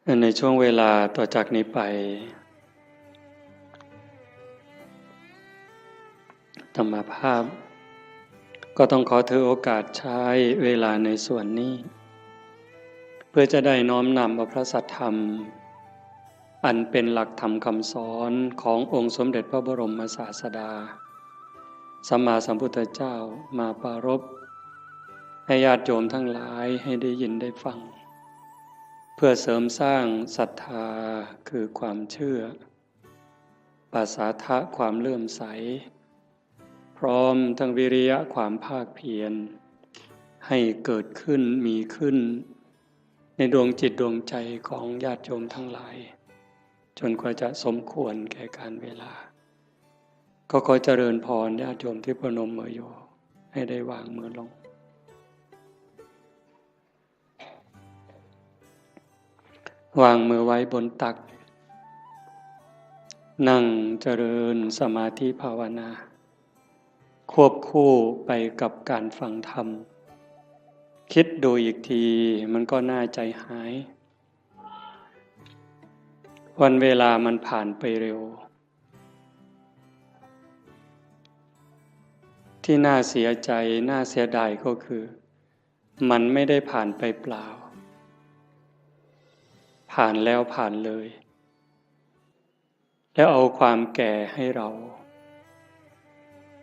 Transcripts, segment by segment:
ในช่วงเวลาต่อจากนี้ไปธรรมภาพก็ต้องขอถือโอกาสใช้เวลาในส่วนนี้เพื่อจะได้น้อมนำเอาพระสัทธรรมอันเป็นหลักธรรมคำสอนขององค์สมเด็จพระบรมศาสดาสัมมาสัมพุทธเจ้ามาปรารภให้ญาติโยมทั้งหลายให้ได้ยินได้ฟังเพื่อเสริมสร้างศรัทธาคือความเชื่อปาสาทะความเลื่อมใสพร้อมทั้งวิริยะความภาคเพียรให้เกิดขึ้นมีขึ้นในดวงจิตดวงใจของญาติโยมทั้งหลายจนกว่าจะสมควรแก่การเวลาก็ขอเจริญพรญาติโยมที่ประนมมืออยู่ให้ได้วางมือลงวางมือไว้บนตักนั่งเจริญสมาธิภาวนาควบคู่ไปกับการฟังธรรมคิดดูอีกทีมันก็น่าใจหายวันเวลามันผ่านไปเร็วที่น่าเสียใจน่าเสียดายก็คือมันไม่ได้ผ่านไปเปล่าผ่านแล้วผ่านเลยแล้วเอาความแก่ให้เรา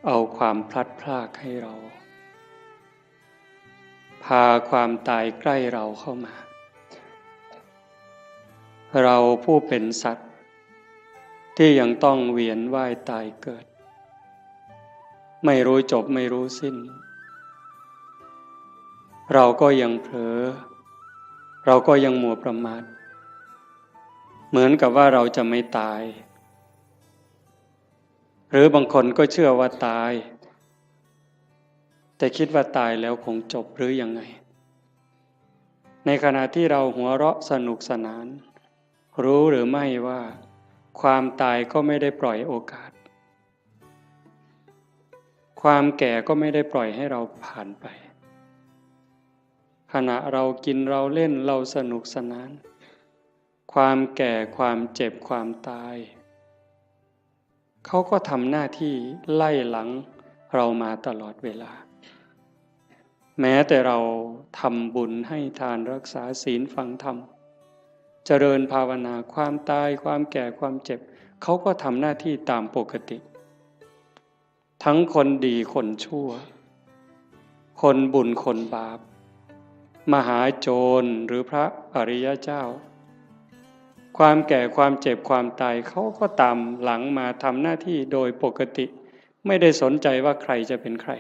เอาความพลัดพรากให้เราพาความตายใกล้เราเข้ามาเราผู้เป็นสัตว์ที่ยังต้องเวียนว่ายตายเกิดไม่รู้จบไม่รู้สิ้นเราก็ยังเผลอเราก็ยังมัวประมาทเหมือนกับว่าเราจะไม่ตายหรือบางคนก็เชื่อว่าตายแต่คิดว่าตายแล้วคงจบหรือยังไงในขณะที่เราหัวเราะสนุกสนานรู้หรือไม่ว่าความตายก็ไม่ได้ปล่อยโอกาสความแก่ก็ไม่ได้ปล่อยให้เราผ่านไปขณะเรากินเราเล่นเราสนุกสนานความแก่ความเจ็บความตายเขาก็ทำหน้าที่ไล่หลังเรามาตลอดเวลาแม้แต่เราทำบุญให้ทานรักษาศีลฟังธรรมเจริญภาวนาความตายความแก่ความเจ็บเขาก็ทำหน้าที่ตามปกติทั้งคนดีคนชั่วคนบุญคนบาปมหาโจรหรือพระอริยเจ้าความแก่ความเจ็บความตายเขาก็ตามหลังมาทำหน้าที่โดยปกติไม่ได้สนใจว่าใครจะเป็นใคร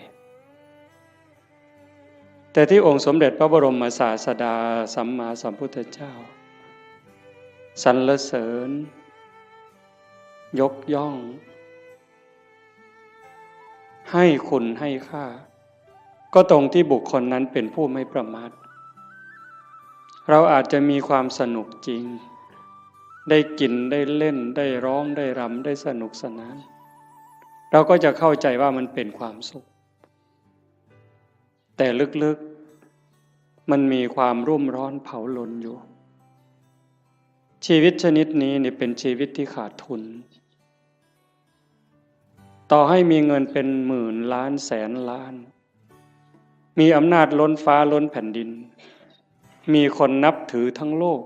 แต่ที่องค์สมเด็จพระบรมศาสดาสัมมาสัมพุทธเจ้าสรรเสริญยกย่องให้คุณให้ค่าก็ตรงที่บุคคลนั้นเป็นผู้ไม่ประมาทเราอาจจะมีความสนุกจริงได้กินได้เล่นได้ร้องได้รำได้สนุกสนานเราก็จะเข้าใจว่ามันเป็นความสุขแต่ลึกๆมันมีความรุ่มร้อนเผาลนอยู่ชีวิตชนิดนี้เนี่ยเป็นชีวิตที่ขาดทุนต่อให้มีเงินเป็นหมื่นล้านแสนล้านมีอำนาจล้นฟ้าล้นแผ่นดินมีคนนับถือทั้งโลก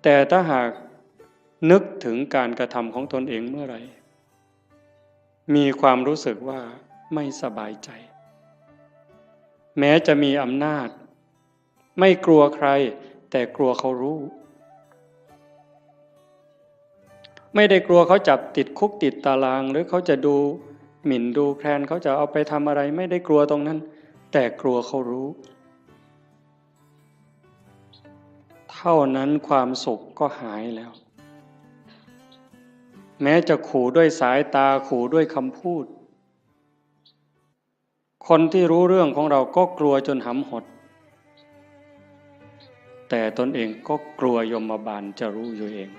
แต่ถ้าหากนึกถึงการกระทำของตนเองเมื่อไหร่มีความรู้สึกว่าไม่สบายใจแม้จะมีอำนาจไม่กลัวใครแต่กลัวเขารู้ไม่ได้กลัวเขาจับติดคุกติดตารางหรือเขาจะดูหมิ่นดูแคลนเขาจะเอาไปทำอะไรไม่ได้กลัวตรงนั้นแต่กลัวเขารู้เท่านั้นความสุขก็หายแล้วแม้จะขู่ด้วยสายตาขู่ด้วยคำพูดคนที่รู้เรื่องของเราก็กลัวจนหำหดแต่ตนเองก็กลัวยมบาลจะรู้อยู่เอง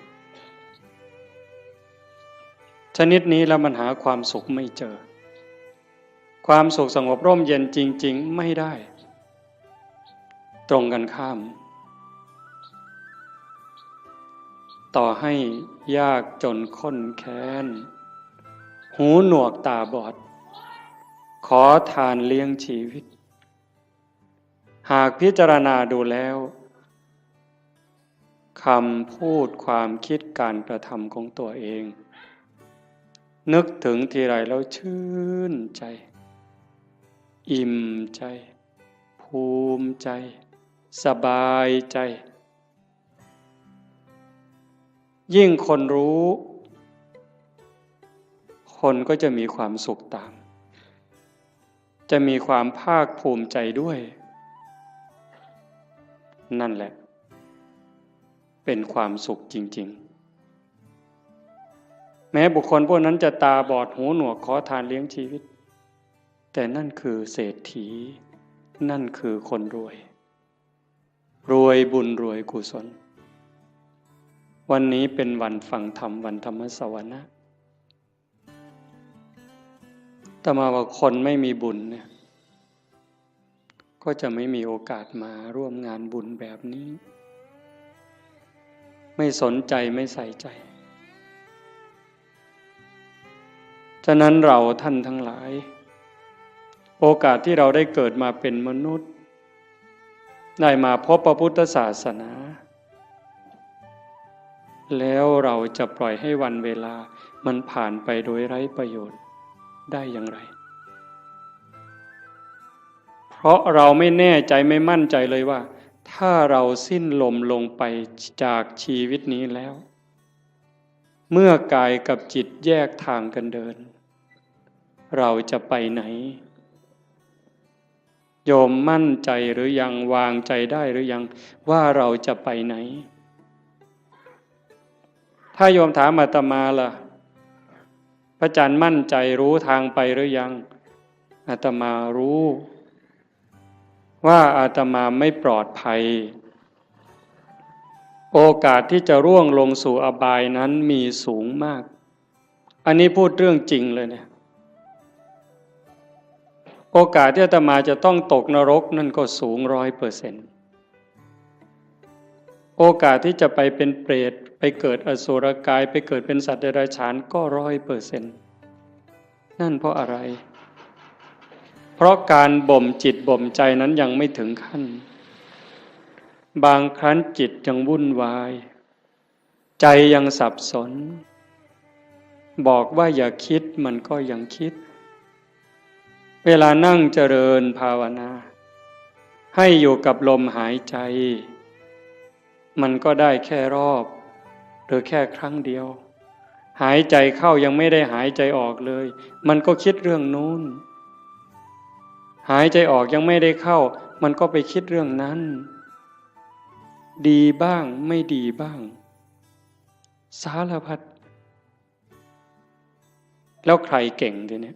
ชนิดนี้แล้วมันหาความสุขไม่เจอความสุขสงบร่มเย็นจริงๆไม่ได้ตรงกันข้าม ต่อให้ยากจนข้นแค้นหูหนวกตาบอดขอทานเลี้ยงชีวิตหากพิจารณาดูแล้วคำพูดความคิดการกระทำของตัวเองนึกถึงทีไรแล้วชื่นใจอิ่มใจภูมิใจสบายใจยิ่งคนรู้คนก็จะมีความสุขตามจะมีความภาคภูมิใจด้วยนั่นแหละเป็นความสุขจริงๆแม้บุคคลพวกนั้นจะตาบอดหูหนวกขอทานเลี้ยงชีวิตแต่นั่นคือเศรษฐีนั่นคือคนรวยรวยบุญรวยกุศลวันนี้เป็นวันฟังธรรมวันธรรมสวนะแต่มาว่าคนไม่มีบุญเนี่ยก็จะไม่มีโอกาสมาร่วมงานบุญแบบนี้ไม่สนใจไม่ใส่ใจฉะนั้นเราท่านทั้งหลายโอกาสที่เราได้เกิดมาเป็นมนุษย์ได้มาพบพระพุทธศาสนาแล้วเราจะปล่อยให้วันเวลามันผ่านไปโดยไร้ประโยชน์ได้อย่างไรเพราะเราไม่แน่ใจไม่มั่นใจเลยว่าถ้าเราสิ้นลมลงไปจากชีวิตนี้แล้วเมื่อกายกับจิตแยกทางกันเดินเราจะไปไหนโยมมั่นใจหรือยังวางใจได้หรือยังว่าเราจะไปไหนถ้าโยมถามอาตมาล่ะพระอาจารย์มั่นใจรู้ทางไปหรือยังอาตมารู้ว่าอาตมาไม่ปลอดภัยโอกาสที่จะร่วงลงสู่อบายนั้นมีสูงมากอันนี้พูดเรื่องจริงเลยเนี่ยโอกาสที่อาตมาจะต้องตกนรกนั่นก็สูง100%โอกาสที่จะไปเป็นเปรตไปเกิดอสุรกายไปเกิดเป็นสัตว์เดรัจฉานก็100%นั่นเพราะอะไรเพราะการบ่มจิตบ่มใจนั้นยังไม่ถึงขั้นบางครั้งจิตยังวุ่นวายใจยังสับสนบอกว่าอย่าคิดมันก็ยังคิดเวลานั่งเจริญภาวนาให้อยู่กับลมหายใจมันก็ได้แค่รอบหรือแค่ครั้งเดียวหายใจเข้ายังไม่ได้หายใจออกเลยมันก็คิดเรื่องนู้นหายใจออกยังไม่ได้เข้ามันก็ไปคิดเรื่องนั้นดีบ้างไม่ดีบ้างสารพัดแล้วใครเก่งทีนี้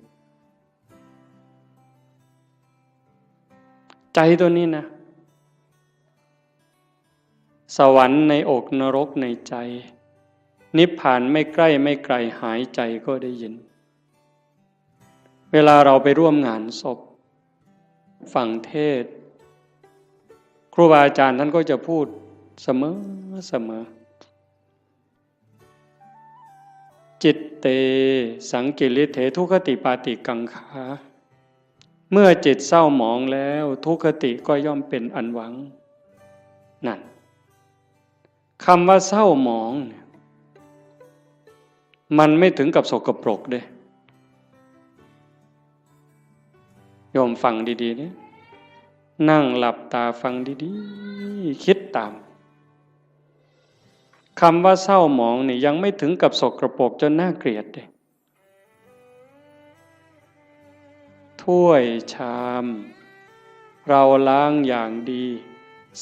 ใจตัวนี้นะสวรรค์ในอกนรกในใจนิพพานไม่ใกล้ไม่ไกลหายใจก็ได้ยินเวลาเราไปร่วมงานศพฟังเทศน์ครูบาอาจารย์ท่านก็จะพูดเสมอจิตเตสังกิริเถทุคติปาติกังขาเมื่อจิตเศร้าหมองแล้วทุกขติก็ย่อมเป็นอันหวังนั่นคำว่าเศร้าหมองมันไม่ถึงกับสกปรกเด้โยมฟังดีๆนี่นั่งหลับตาฟังดีๆคิดตามคำว่าเศร้าหมองนี่ยังไม่ถึงกับสกปรกจนน่าเกลียดเด้ถ้วยชามเราล้างอย่างดี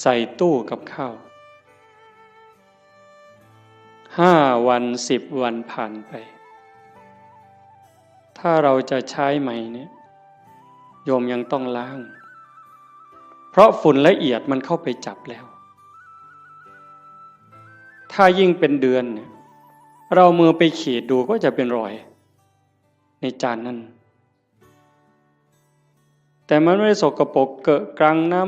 ใส่ตู้กับข้าว5 วัน10 วันผ่านไปถ้าเราจะใช้ใหม่เนี่ยโยมยังต้องล้างเพราะฝุ่นละเอียดมันเข้าไปจับแล้วถ้ายิ่งเป็นเดือนเนี่ยเรามือไปขีดดูก็จะเป็นรอยในจานนั้นแต่มันไม่ได้สกปรกเกอะกรังน้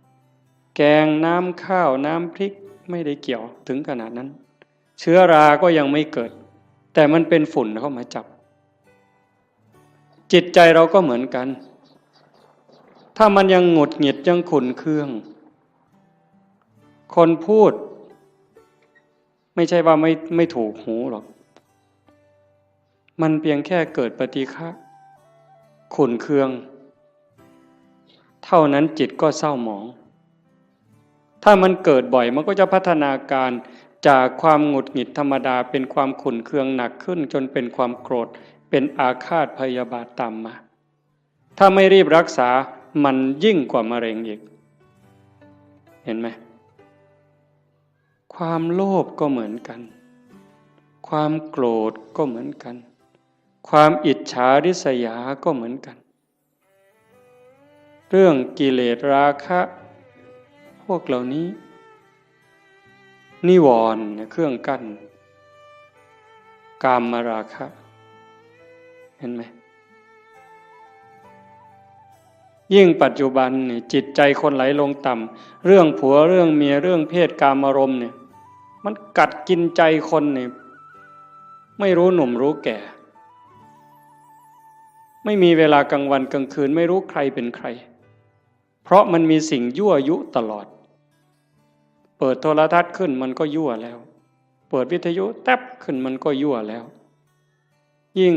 ำแกงน้ำข้าวน้ำพริกไม่ได้เกี่ยวถึงขนาดนั้น เชื้อราก็ยังไม่เกิดแต่มันเป็นฝุ่นเข้ามาจับจิตใจเราก็เหมือนกันถ้ามันยังหงุดหงิดยังขุ่นเคืองคนพูดไม่ใช่ว่าไม่ถูกหูหรอกมันเพียงแค่เกิดปฏิฆะขุ่นเคืองเท่านั้นจิตก็เศร้าหมองถ้ามันเกิดบ่อยมันก็จะพัฒนาการจากความหงุดหงิดธรรมดาเป็นความขุ่นเคืองหนักขึ้นจนเป็นความโกรธเป็นอาฆาตพยาบาทตามมาถ้าไม่รีบรักษามันยิ่งกว่ามะเร็งอีกเห็นไหมความโลภก็เหมือนกันความโกรธก็เหมือนกันความอิจฉาริษยาก็เหมือนกันเรื่องกิเลสราคะพวกเหล่านี้นิวรณ์เครื่องกั้นกามราคะเห็นไหมยิ่งปัจจุบันเนี่ยจิตใจคนไหลลงต่ำเรื่องผัวเรื่องเมียเรื่องเพศกามารมณ์เนี่ยมันกัดกินใจคนเนี่ยไม่รู้หนุ่มรู้แก่ไม่มีเวลากลางวันกลางคืนไม่รู้ใครเป็นใครเพราะมันมีสิ่งยั่วยุตลอดเปิดโทรทัศน์ขึ้นมันก็ยั่วแล้วเปิดวิทยุแทบขึ้นมันก็ยั่วแล้วยิ่ง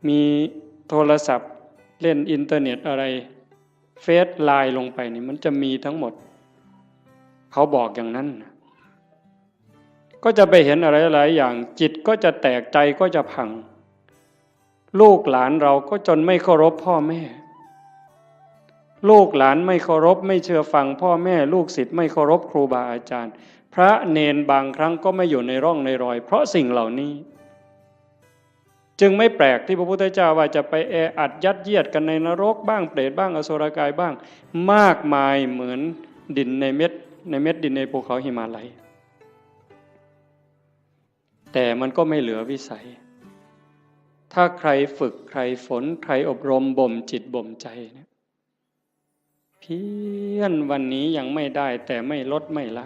มีโทรศัพท์เล่นอินเทอร์เน็ตอะไรเฟซไลน์ลงไปนี่มันจะมีทั้งหมดเขาบอกอย่างนั้นก็จะไปเห็นอะไรหลายอย่างจิตก็จะแตกใจก็จะพังลูกหลานเราก็จนไม่เคารพพ่อแม่ลูกหลานไม่เคารพไม่เชื่อฟังพ่อแม่ลูกศิษย์ไม่เคารพครูบาอาจารย์พระเนนบางครั้งก็ไม่อยู่ในร่องในรอยเพราะสิ่งเหล่านี้จึงไม่แปลกที่พระพุทธเจ้าว่าจะไปแออัดยัดเยียดกันในนรกบ้างเปรตบ้างอสุรกายบ้างมากมายเหมือนดินในเม็ดดินในภูเขาหิมาลัยแต่มันก็ไม่เหลือวิสัยถ้าใครฝึกใครฝนใครอบรมบ่มจิตบ่มใจเนี่ยเพียรวันนี้ยังไม่ได้แต่ไม่ลดไม่ละ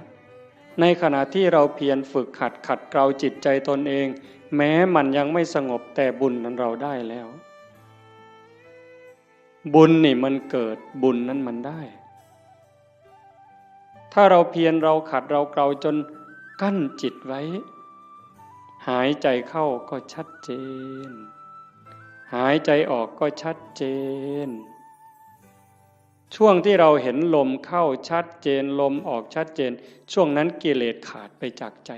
ในขณะที่เราเพียรฝึกขัดเกลาจิตใจตนเองแม้มันยังไม่สงบแต่บุญนั้นเราได้แล้วบุญนี่มันเกิดบุญนั้นมันได้ถ้าเราเพียรเราขัดเราเกลาจนกั้นจิตไว้หายใจเข้าก็ชัดเจนหายใจออกก็ชัดเจนช่วงที่เราเห็นลมเข้าชัดเจนลมออกชัดเจนช่วงนั้นกิเลสขาดไปจากใจ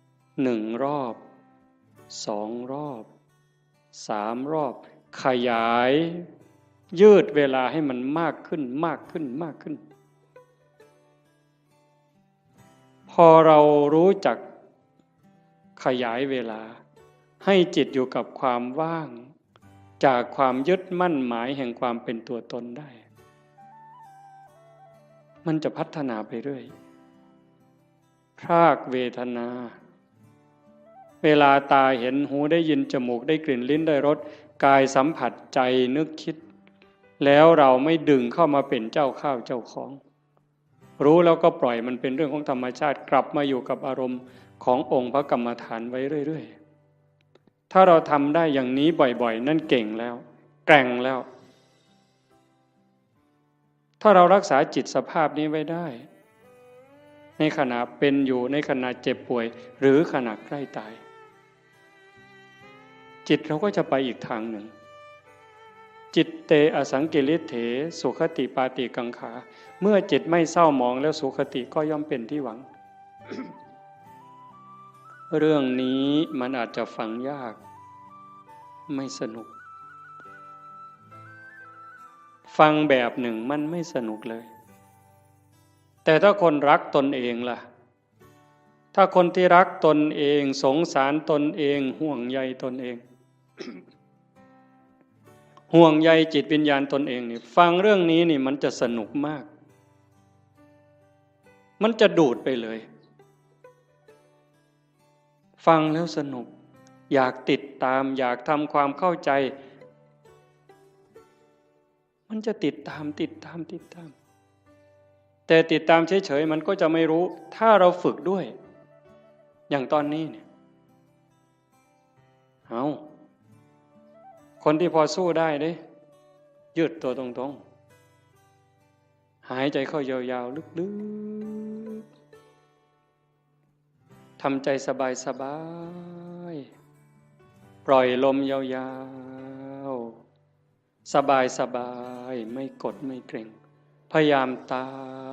1 รอบ2 รอบ3 รอบขยายยืดเวลาให้มันมากขึ้นมากขึ้นมากขึ้นพอเรารู้จักขยายเวลาให้จิตอยู่กับความว่างจากความยึดมั่นหมายแห่งความเป็นตัวตนได้มันจะพัฒนาไปเรื่อยพรากเวทนาเวลาตาเห็นหูได้ยินจมูกได้กลิ่นลิ้นได้รสกายสัมผัสใจนึกคิดแล้วเราไม่ดึงเข้ามาเป็นเจ้าข้าวเจ้าของรู้แล้วก็ปล่อยมันเป็นเรื่องของธรรมชาติกลับมาอยู่กับอารมณ์ขององค์พระกรรมฐานไว้เรื่อยๆถ้าเราทำได้อย่างนี้บ่อยๆนั่นเก่งแล้วแกร่งแล้วถ้าเรารักษาจิตสภาพนี้ไว้ได้ในขณะเป็นอยู่ในขณะเจ็บป่วยหรือขณะใกล้ตายจิตเราก็จะไปอีกทางหนึ่งจิตเตอสังกิริเถสุขติปาติกังขาเมื่อจิตไม่เศร้าหมองแล้วสุขติก็ย่อมเป็นที่หวัง เรื่องนี้มันอาจจะฟังยากไม่สนุกฟังแบบหนึ่งมันไม่สนุกเลยแต่ถ้าคนรักตนเองล่ะถ้าคนที่รักตนเองสงสารตนเองห่วงใยตนเอง ห่วงใยจิตวิญญาณตนเองนี่ฟังเรื่องนี้นี่มันจะสนุกมากมันจะดูดไปเลยฟังแล้วสนุกอยากติดตามอยากทำความเข้าใจมันจะติดตาม แต่ติดตามเฉยๆมันก็จะไม่รู้ถ้าเราฝึกด้วยอย่างตอนนี้เนี่ยเอาคนที่พอสู้ได้เด้ยืดตัวตรงๆหายใจเข้ายาวๆลึกๆทำใจสบายๆปล่อยลมยาวๆสบายๆไม่กดไม่เกร็งพยายามตา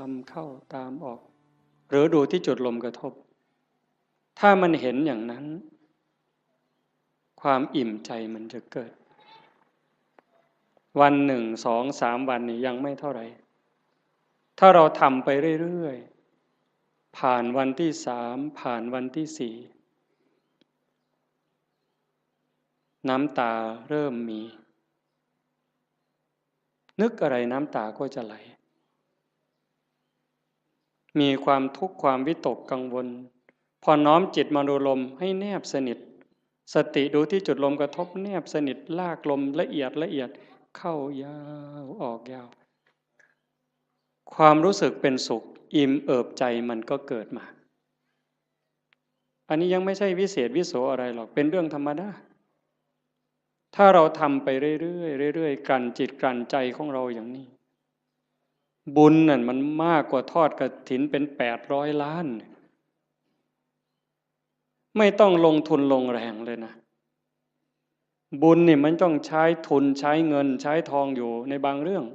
มเข้าตามออกหรือดูที่จุดลมกระทบถ้ามันเห็นอย่างนั้นความอิ่มใจมันจะเกิดวันหนึ่งสองสามวันนี้ยังไม่เท่าไหร่ถ้าเราทำไปเรื่อยๆผ่านวันที่สามผ่านวันที่สี่น้ำตาเริ่มมีนึกอะไรน้ำตาก็จะไหลมีความทุกข์ความวิตกกังวลพอน้อมจิตมาดูลมให้แนบสนิทสติดูที่จุดลมกระทบแนบสนิทลากลมละเอียดเข้ายาวออกยาวความรู้สึกเป็นสุขอิ่มเอิบใจมันก็เกิดมาอันนี้ยังไม่ใช่วิเศษวิโสอะไรหรอกเป็นเรื่องธรรมดาถ้าเราทำไปเรื่อยๆกลั่นจิตกลั่นใจของเราอย่างนี้บุญนั่นมันมากกว่าทอดกฐินเป็น800 ล้านไม่ต้องลงทุนลงแรงเลยนะบุญนี่มันต้องใช้ทุนใช้เงินใช้ทองอยู่ในบางเรื่อง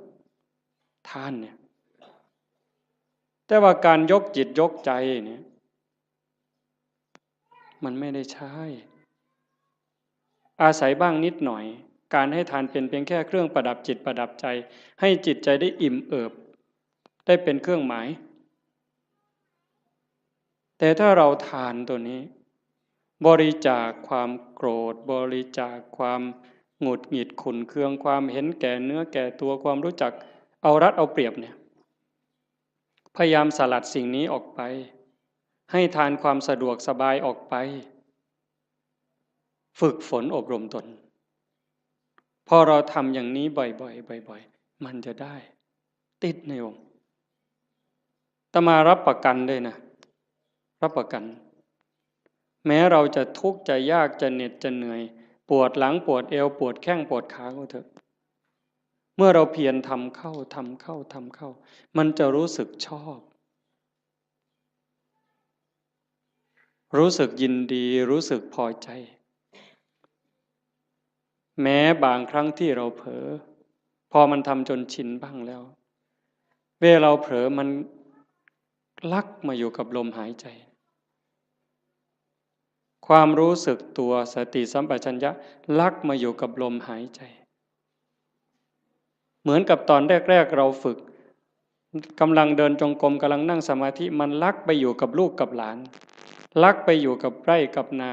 ทานเนี่ยแต่ว่าการยกจิตยกใจเนี่ยมันไม่ได้ใช้อาศัยบ้างนิดหน่อยการให้ทานเป็นเพียงแค่เครื่องประดับจิตประดับใจให้จิตใจได้อิ่มเอิบได้เป็นเครื่องหมายแต่ถ้าเราทานตัวนี้บริจาคความโกรธบริจาคความหงุดหงิดขุ่นเคืองความเห็นแก่เนื้อแก่ตัวความรู้จักเอารัดเอาเปรียบเนี่ยพยายามสลัดสิ่งนี้ออกไปให้ทานความสะดวกสบายออกไปฝึกฝนอบรมตนพอเราทำอย่างนี้บ่อยๆมันจะได้ติดในองค์อาตมารับประกันเลยนะรับประกันแม้เราจะทุกข์จะยากจะเหน็ดจะเหนื่อยปวดหลังปวดเอวปวดแข้งปวดขาก็เถอะเมื่อเราเพียรทำเข้ามันจะรู้สึกชอบรู้สึกยินดีรู้สึกพอใจแม้บางครั้งที่เราเผลอพอมันทำจนชินบ้างแล้วเวลาเราเผลอมันลักมาอยู่กับลมหายใจความรู้สึกตัวสติสัมปชัญญะลักมาอยู่กับลมหายใจเหมือนกับตอนแรกๆเราฝึกกำลังเดินจงกรมกำลังนั่งสมาธิมันลักไปอยู่กับลูกกับหลานลักไปอยู่กับไร่กับนา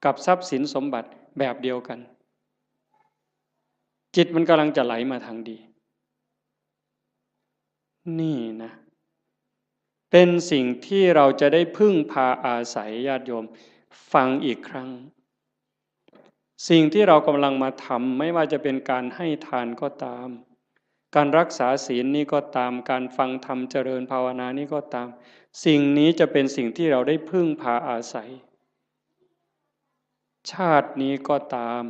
กับทรัพย์สินสมบัติแบบเดียวกันจิตมันกำลังจะไหลมาทางดีนี่นะเป็นสิ่งที่เราจะได้พึ่งพาอาศัยญาติโยมฟังอีกครั้งสิ่งที่เรากำลังมาทำไม่ว่าจะเป็นการให้ทานก็ตามการรักษาศีลนี่ก็ตามการฟังธรรมเจริญภาวนานี่ก็ตามสิ่งนี้จะเป็นสิ่งที่เราได้พึ่งพาอาศัยชาตินี้ก็ตาม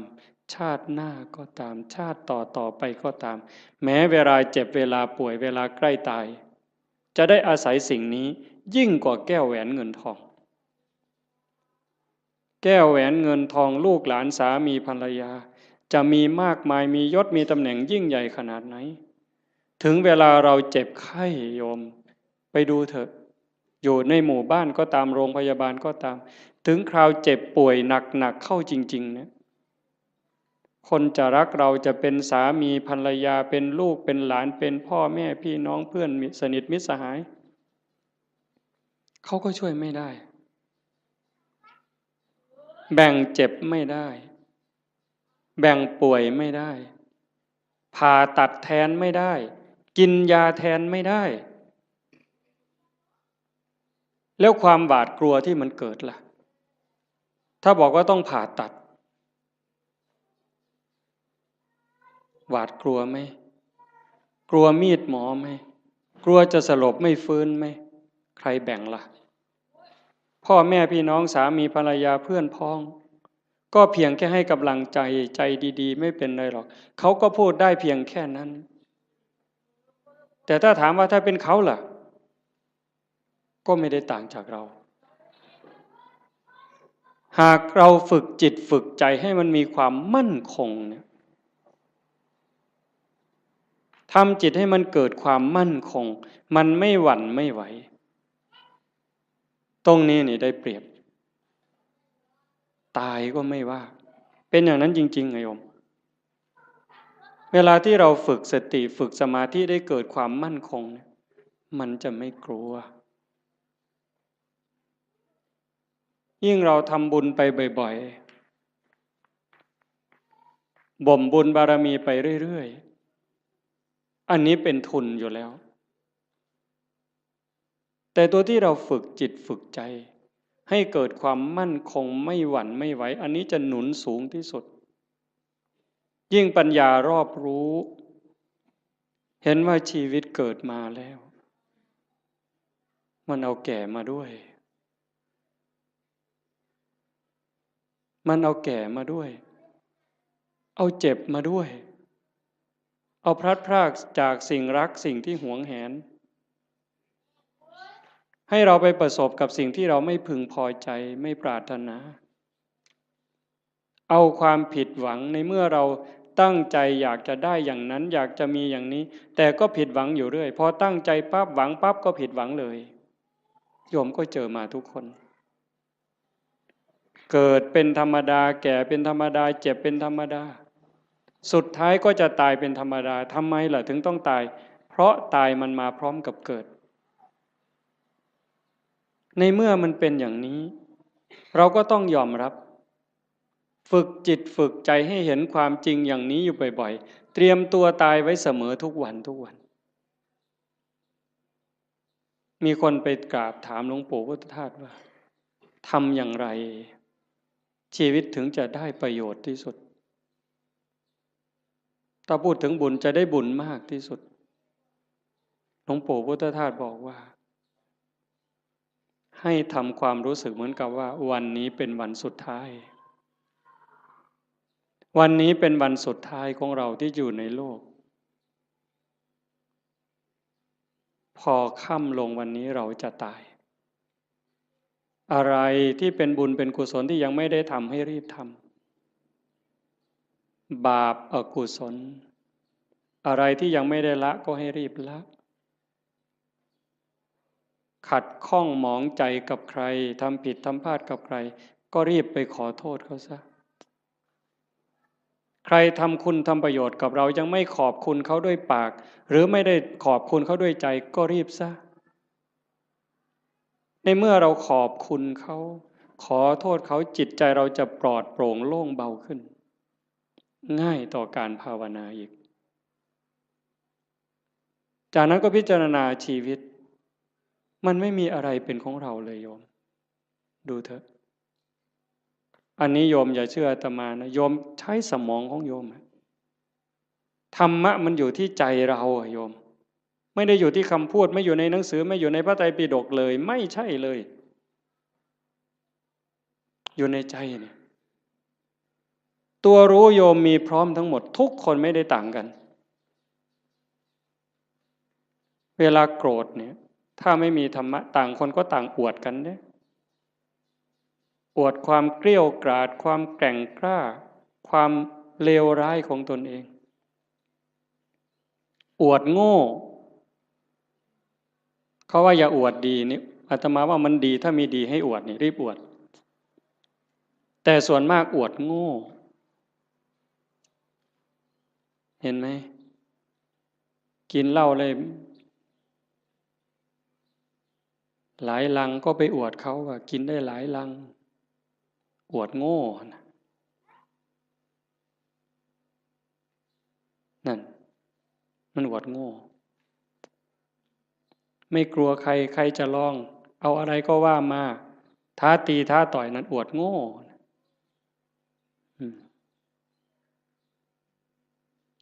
ชาติหน้าก็ตามชาติต่อไปก็ตามแม้เวลาเจ็บเวลาป่วยเวลาใกล้ตายจะได้อาศัยสิ่งนี้ยิ่งกว่าแก้วแหวนเงินทองแก้วแหวนเงินทองลูกหลานสามีภรรยาจะมีมากมายมียศมีตำแหน่งยิ่งใหญ่ขนาดไหนถึงเวลาเราเจ็บไข้โยมไปดูเถอะอยู่ในหมู่บ้านก็ตามโรงพยาบาลก็ตามถึงคราวเจ็บป่วยหนักเข้าจริงๆเนี่ยคนจะรักเราจะเป็นสามีภรรยาเป็นลูกเป็นหลานเป็นพ่อแม่พี่น้องเพื่อนสนิทมิตรสหายเขาก็ช่วยไม่ได้แบ่งเจ็บไม่ได้แบ่งป่วยไม่ได้ผ่าตัดแทนไม่ได้กินยาแทนไม่ได้แล้วความหวาดกลัวที่มันเกิดล่ะถ้าบอกว่าต้องผ่าตัดหวาดกลัวไหมกลัวมีดหมอไหม กลัวจะสลบไม่ฟื้นไหมใครแบ่งล่ะพ่อแม่พี่น้องสามีภรรยาเพื่อนพ้องก็เพียงแค่ให้กำลังใจใจดีๆไม่เป็นไรหรอกเขาก็พูดได้เพียงแค่นั้นแต่ถ้าถามว่าถ้าเป็นเขาล่ะก็ไม่ได้ต่างจากเราหากเราฝึกจิตฝึกใจให้มันมีความมั่นคงเนี่ยทำจิตให้มันเกิดความมั่นคงมันไม่หวั่นไม่ไหวตรงนี้นี่ได้เปรียบตายก็ไม่ว่าเป็นอย่างนั้นจริงๆไงโยมเวลาที่เราฝึกสติฝึกสมาธิได้เกิดความมั่นคงเนี่ยมันจะไม่กลัวยิ่งเราทำบุญไปบ่อยๆบ่มบุญบารมีไปเรื่อยๆอันนี้เป็นทุนอยู่แล้วแต่ตัวที่เราฝึกจิตฝึกใจให้เกิดความมั่นคงไม่หวั่นไม่ไหวอันนี้จะหนุนสูงที่สุดยิ่งปัญญารอบรู้เห็นว่าชีวิตเกิดมาแล้วมันเอาแก่มาด้วยมันเอาแก่มาด้วยเอาเจ็บมาด้วยเอาพลัดพรากจากสิ่งรักสิ่งที่หวงแหนให้เราไปประสบกับสิ่งที่เราไม่พึงพอใจไม่ปรารถนาเอาความผิดหวังในเมื่อเราตั้งใจอยากจะได้อย่างนั้นอยากจะมีอย่างนี้แต่ก็ผิดหวังอยู่เรื่อยพอตั้งใจปั๊บหวังปั๊บก็ผิดหวังเลยโยมก็เจอมาทุกคนเกิดเป็นธรรมดาแก่เป็นธรรมดาเจ็บเป็นธรรมดาสุดท้ายก็จะตายเป็นธรรมดาทำไมล่ะถึงต้องตายเพราะตายมันมาพร้อมกับเกิดในเมื่อมันเป็นอย่างนี้เราก็ต้องยอมรับฝึกจิตฝึกใจให้เห็นความจริงอย่างนี้อยู่บ่อยๆเตรียมตัวตายไว้เสมอทุกวันทุกวันมีคนไปกราบถามหลวงปู่พุทธทาสว่าทำอย่างไรชีวิตถึงจะได้ประโยชน์ที่สุดถ้าพูดถึงบุญจะได้บุญมากที่สุดหลวงปู่พุทธทาสบอกว่าให้ทำความรู้สึกเหมือนกับว่าวันนี้เป็นวันสุดท้ายวันนี้เป็นวันสุดท้ายของเราที่อยู่ในโลกพอค่ำลงวันนี้เราจะตายอะไรที่เป็นบุญเป็นกุศลที่ยังไม่ได้ทำให้รีบทำบาปอกุศลอะไรที่ยังไม่ได้ละก็ให้รีบละขัดข้องหมองใจกับใครทำผิดทำพลาดกับใครก็รีบไปขอโทษเขาซะใครทำคุณทำประโยชน์กับเรายังไม่ขอบคุณเขาด้วยปากหรือไม่ได้ขอบคุณเขาด้วยใจก็รีบซะในเมื่อเราขอบคุณเขาขอโทษเขาจิตใจเราจะปลอดโปร่งโล่งเบาขึ้นง่ายต่อการภาวนาอีกจากนั้นก็พิจารณาชีวิตมันไม่มีอะไรเป็นของเราเลยโยมดูเถอะอันนี้โยมอย่าเชื่ออาตมานะโยมใช้สมองของโยมธรรมะมันอยู่ที่ใจเราโยมไม่ได้อยู่ที่คำพูดไม่อยู่ในหนังสือไม่อยู่ในพระไตรปิฎกเลยไม่ใช่เลยอยู่ในใจเนี่ยตัวรู้โยมมีพร้อมทั้งหมดทุกคนไม่ได้ต่างกันเวลาโกรธเนี่ยถ้าไม่มีธรรมะต่างคนก็ต่างอวดกันเนี่ยอวดความเกรี้ยวกราดความแกร่งกล้าความเลวร้ายของตนเองอวดโง่เขาว่าอย่าอวดดีนี่อาตมาว่ามันดีถ้ามีดีให้อวดนี่รีบอวดแต่ส่วนมากอวดโง่เห็นไหมกินเหล้าเลยหลายลังก็ไปอวดเขาว่ากินได้หลายลังอวดโง่นั่นมันอวดโง่ไม่กลัวใครใครจะลองเอาอะไรก็ว่ามาท้าตีท้าต่อยนั้นอวดโง่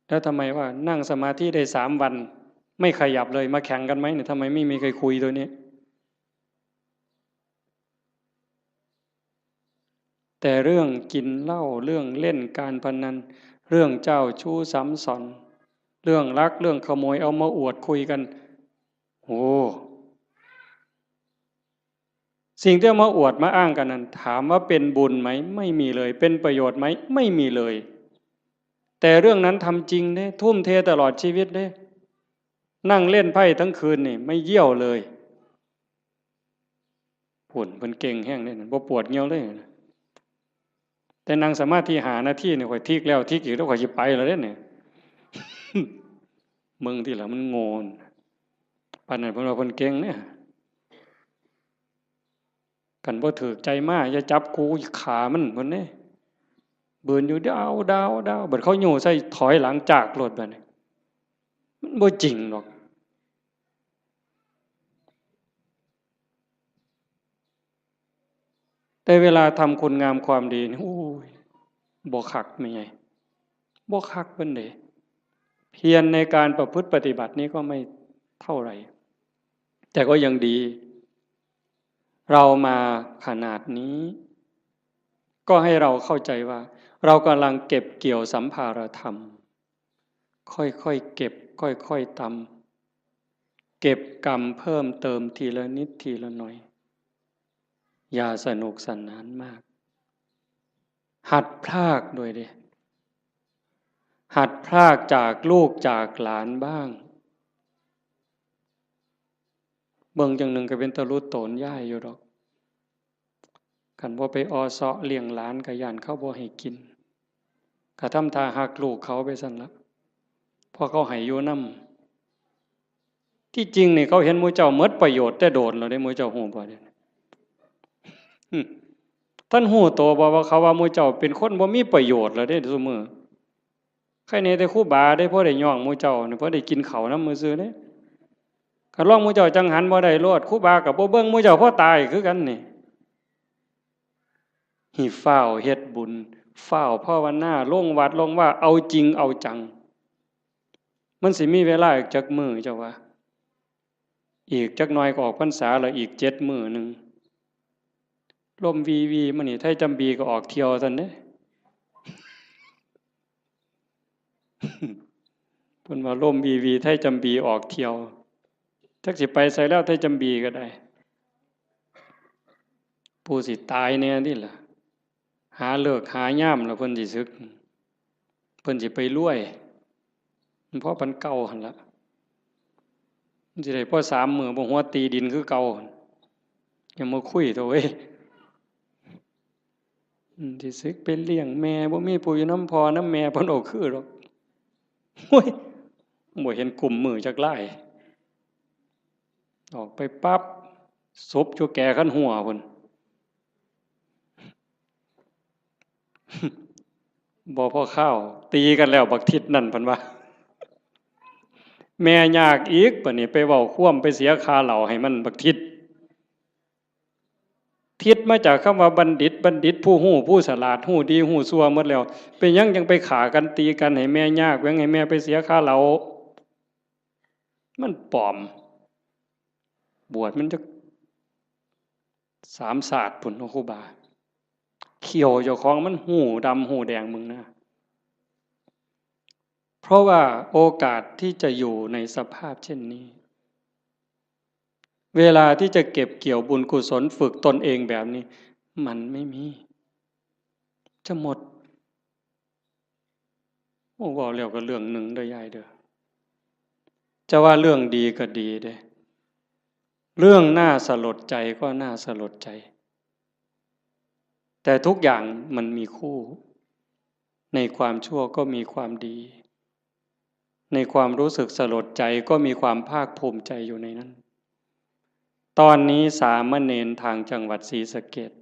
แล้วทำไมว่านั่งสมาธิได้3 วัน ไม่ขยับเลยมาแข่งกันไหมเนี่ยทำไมไม่มีใครคุยตัวนี้แต่เรื่องกินเหล้าเรื่องเล่นการพนันเรื่องเจ้าชู้ซ้ำซ้อนเรื่องลักเรื่องขโมยเอามาอวดคุยกันโอ้สิ่งที่เอามาอวดมาอ้างกันนั้นถามว่าเป็นบุญไหมไม่มีเลยเป็นประโยชน์ไหมไม่มีเลยแต่เรื่องนั้นทำจริงเด้ทุ่มเทตลอดชีวิตเด้นั่งเล่นไพ่ทั้งคืนนี่ไม่เยี่ยวเลยผุ่นเป็นเก่งแห้งเลยบ่ปวดเงี้ยวเลยแต่นั่งสมาธิหาหน้าที่เนี่ยข่อยทิกแล้วทิกอีกแล้วข่อยจะไปแล้วเนี่ยมึงที่หลังมันโงนปานนั้นเพิ่นว่าเพิ่นเก่งเนี่ยกันบ่ถือใจมากอย่าจับกูขามันเพิ่นเด้เบิ่นอยู่ดาวบัดเขาโยใส่ถอยหลังจากรถบัดนี้มันบ่จริงหรอกแต่เวลาทำคุณงามความดีนี่โอ้ยบ่คักไม่ไงบ่คักเพิ่นเด้เพียรในการประพฤติปฏิบัตินี้ก็ไม่เท่าไหร่แต่ก็ยังดีเรามาขนาดนี้ก็ให้เราเข้าใจว่าเรากำลังเก็บเกี่ยวสัมภารธรรมค่อยๆเก็บค่อยๆตำเก็บกรรมเพิ่มเติมทีละนิดทีละหน่อยอย่าสนุกสนานมากหัดพรากด้วยดิหัดพรากจากลูกจากหลานบ้างเบิ่งจังหนึ่งก็เป็นตะลุโตนย่ายอยู่ดอกกันว่าไปอเสาะเลี้ยงหลานกะยานเขาบ่ให้กินกะทำท่าหักลูกเขาไปสั่นละพอเขาให้อยู่นำที่จริงนี่เขาเห็นหมู่เจ้าหมดประโยชน์แต่โดนแล้วได้หมู่เจ้าฮู้บ่เด้ท่านฮู้โตบ่ว่าเขาว่าหมู่เจ้าเป็นคนบ่มีประโยชน์แล้วเด้ซุมื้อใครแน่แต่ครูบาได้พอได้ย่องหมู่เจ้านี่พอได้กินข้าวนำมื้อซื่อเด้คันลองหมู่เจ้าจังหันบ่ได้โลดครูบาก็บ่เบิ่งหมู่เจ้าพอตายคือกันนี่หิฟ้าวเฮ็ดบุญฟ้าวภาวนาลงวัดลงว่าเอาจริงเอาจังมันสิมีเวลาอีกจักมื้อเจ้าว่าอีกจักหน่อยก็ออกพรรษาแล้วอีก7มื้อนึงลมวีมันนี่ไทจำบีก็ออกเที่ยวซั่นเด้เพิ่นว่าลมวีไทจำบีออกเที่ยวจักสิไปไสแล้วไทจำบีก็ได้ผู้สิตายแน่นี่ล่ะหาเลิกหายามแล้วเพิ่นสิสึกเพิ่นสิไปรวยเพราะปันเก่าหั่นล่ะมันสิได้พอ3มื้อบ่หัวตีดินคือเก่าอย่ามาคุยโตเว้ยสิสึกเป็นเลี้ยงแม่บ่มีผู้อยู่นำพ่อนำแม่เพิ่นเอาคือดอกโอ้ยบ่เห็นกลุ่มมือจักหลายออกไปปั๊บศพอยู่แก่คันหัวพุ่นบ่พอข้าวตีกันแล้วบักทิศนั่นเพิ่นว่าแม่ยากอีกบัดนี้ไปเว้าคว่ำไปเสียค่าเหล้าให้มันบักทิศทิศมาจากคำว่าบัณฑิตผู้ฮู้ผู้ฉลาดฮู้ดีฮู้ชั่วหมดแล้วเป็นยังไปฆ่ากันตีกันให้แม่ยากให้แม่ไปเสียค่าเหล้ามันปลอมบวชมันจะ3 ศาสตร์พุ่นครูบาเขียวเจ้าของมันหูดำหูแดงมึงนะเพราะว่าโอกาสที่จะอยู่ในสภาพเช่นนี้เวลาที่จะเก็บเกี่ยวบุญกุศลฝึกตนเองแบบนี้มันไม่มีจะหมดโอ้บอกแล้วก็เรื่องหนึ่งเด้อยายเด้อจะว่าเรื่องดีก็ดีเด้เรื่องน่าสลดใจก็น่าสลดใจแต่ทุกอย่างมันมีคู่ในความชั่วก็มีความดีในความรู้สึกสลดใจก็มีความภาคภูมิใจอยู่ในนั้นตอนนี้สามเณรทางจังหวัดศรีสะเกษ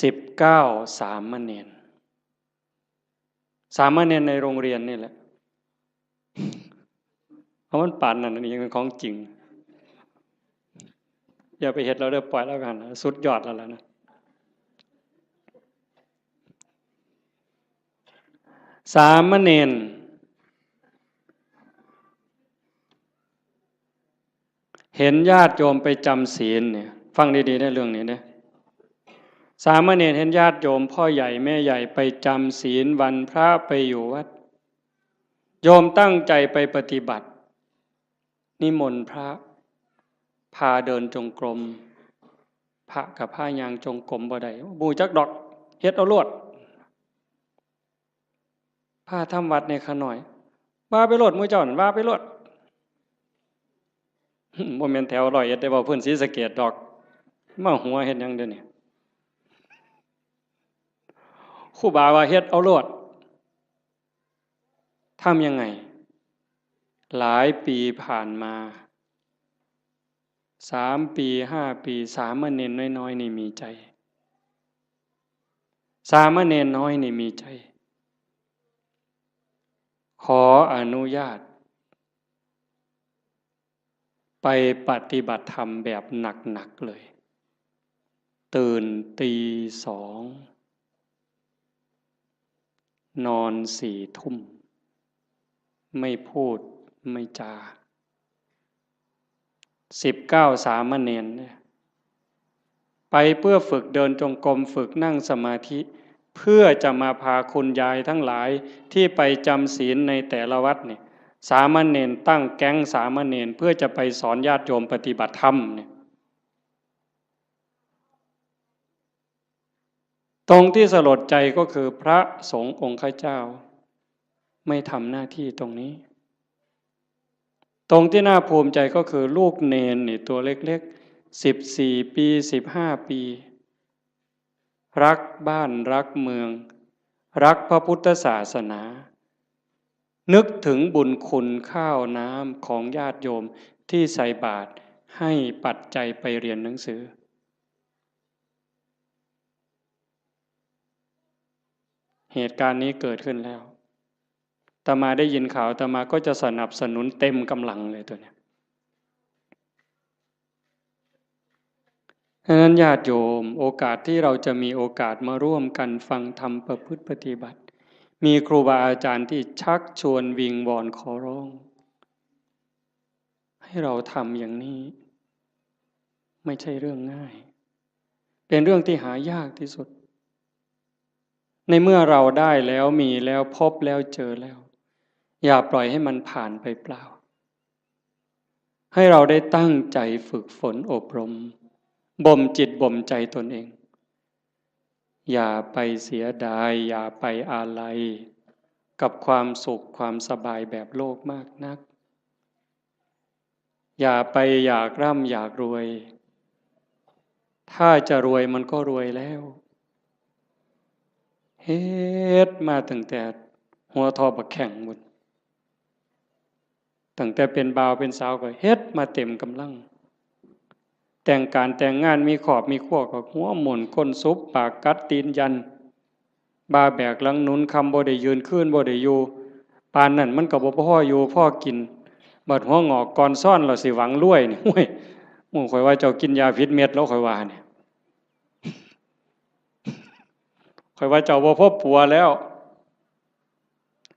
19 สามเณรในโรงเรียนนี่แหละเพราะมันป่านนั่นนี่ยังเป็นของจริงอย่าไปเห็นเราเด้อปล่อยแล้วกันสุดยอดแล้วนะสามเณร เห็นญาติโยมไปจำศีลเนี่ยฟังดีๆได้เรื่องนี้นะสามเณรเห็นญาติโยมพ่อใหญ่แม่ใหญ่ไปจำศีลวันพระไปอยู่วัดโยมตั้งใจไปปฏิบัตินิมนต์พระพาเดินจงกรมพระกับผ้ายางจงกรมบ่ได้บูจักดอกเฮ็ดเอาโลดพาทำวัดในขน่อยว่าไปโลดมื้อเจ้านั่นว่าไปโลดบ่แม่นแถวร้อยเอ็ดได้บ่เพิ่นศรีสะเกษดอกมาหัวเฮ็ดหยังเดี๋ยวนี้ครูบาว่าเฮ็ดเอาโลดทำยังไงหลายปีผ่านมา3 ปี5 ปีสามเณรน้อยๆนี่มีใจสามเณรน้อยนี่มีใจขออนุญาตไปปฏิบัติธรรมแบบหนักๆเลยตื่นตี2นอน4 ทุ่มไม่พูดไม่จา19สามเณรเนี่ยไปเพื่อฝึกเดินจงกรมฝึกนั่งสมาธิเพื่อจะมาพาคุณยายทั้งหลายที่ไปจำศีลในแต่ละวัดเนี่ยสามเณรตั้งแก๊งสามเณรเพื่อจะไปสอนญาติโยมปฏิบัติธรรมเนี่ยตรงที่สลดใจก็คือพระสงฆ์องค์ข้าเจ้าไม่ทำหน้าที่ตรงนี้ตรงที่น่าภูมิใจก็คือลูกเนนนี่ตัวเล็กๆ14 ปี15 ปีรักบ้านรักเมืองรักพระพุทธศาสนานึกถึงบุญคุณข้าวน้ำของญาติโยมที่ใส่บาตรให้ปัจจัยไปเรียนหนังสือเหตุการณ์นี้เกิดขึ้นแล้วอาตมาได้ยินข่าวอาตมาก็จะสนับสนุนเต็มกำลังเลยตัวเนี้ยฉะนั้นญาติโยมโอกาสที่เราจะมีโอกาสมาร่วมกันฟังธรรมประพฤติปฏิบัติมีครูบาอาจารย์ที่ชักชวนวิงวอนขอร้องให้เราทำอย่างนี้ไม่ใช่เรื่องง่ายเป็นเรื่องที่หายากที่สุดในเมื่อเราได้แล้วมีแล้วพบแล้วเจอแล้วอย่าปล่อยให้มันผ่านไปเปล่าให้เราได้ตั้งใจฝึกฝนอบรมบ่มจิตบ่มใจตนเองอย่าไปเสียดายอย่าไปอาลัยกับความสุขความสบายแบบโลกมากนักอย่าไปอยากร่ำอยากรวยถ้าจะรวยมันก็รวยแล้วเฮ็ดมาตั้งแต่หัวทอบักแข่งหมดตั้งแต่เป็นบ่าวเป็นสาวก็เฮ็ดมาเต็มกำลังแต่งการแต่งงานมีขอบมีขั้วก็หัวหม่นก้นซุบปากกัดตีนยันบาแบกหลังหนุนคำบ่ได้ยืนขึ้นบ่ได้อยู่ปานนั่นมันก็บ่พออยู่พอกินบัดหัวงอกก่อนซ่อนเราสิหวังรวยนี่โอ้ยหมู่ข่อยว่าเจ้ากินยาพิษเม็ดแล้วข่อยว่าเนี่ยข่อยว่าเจ้าบ่พบปัวแล้ว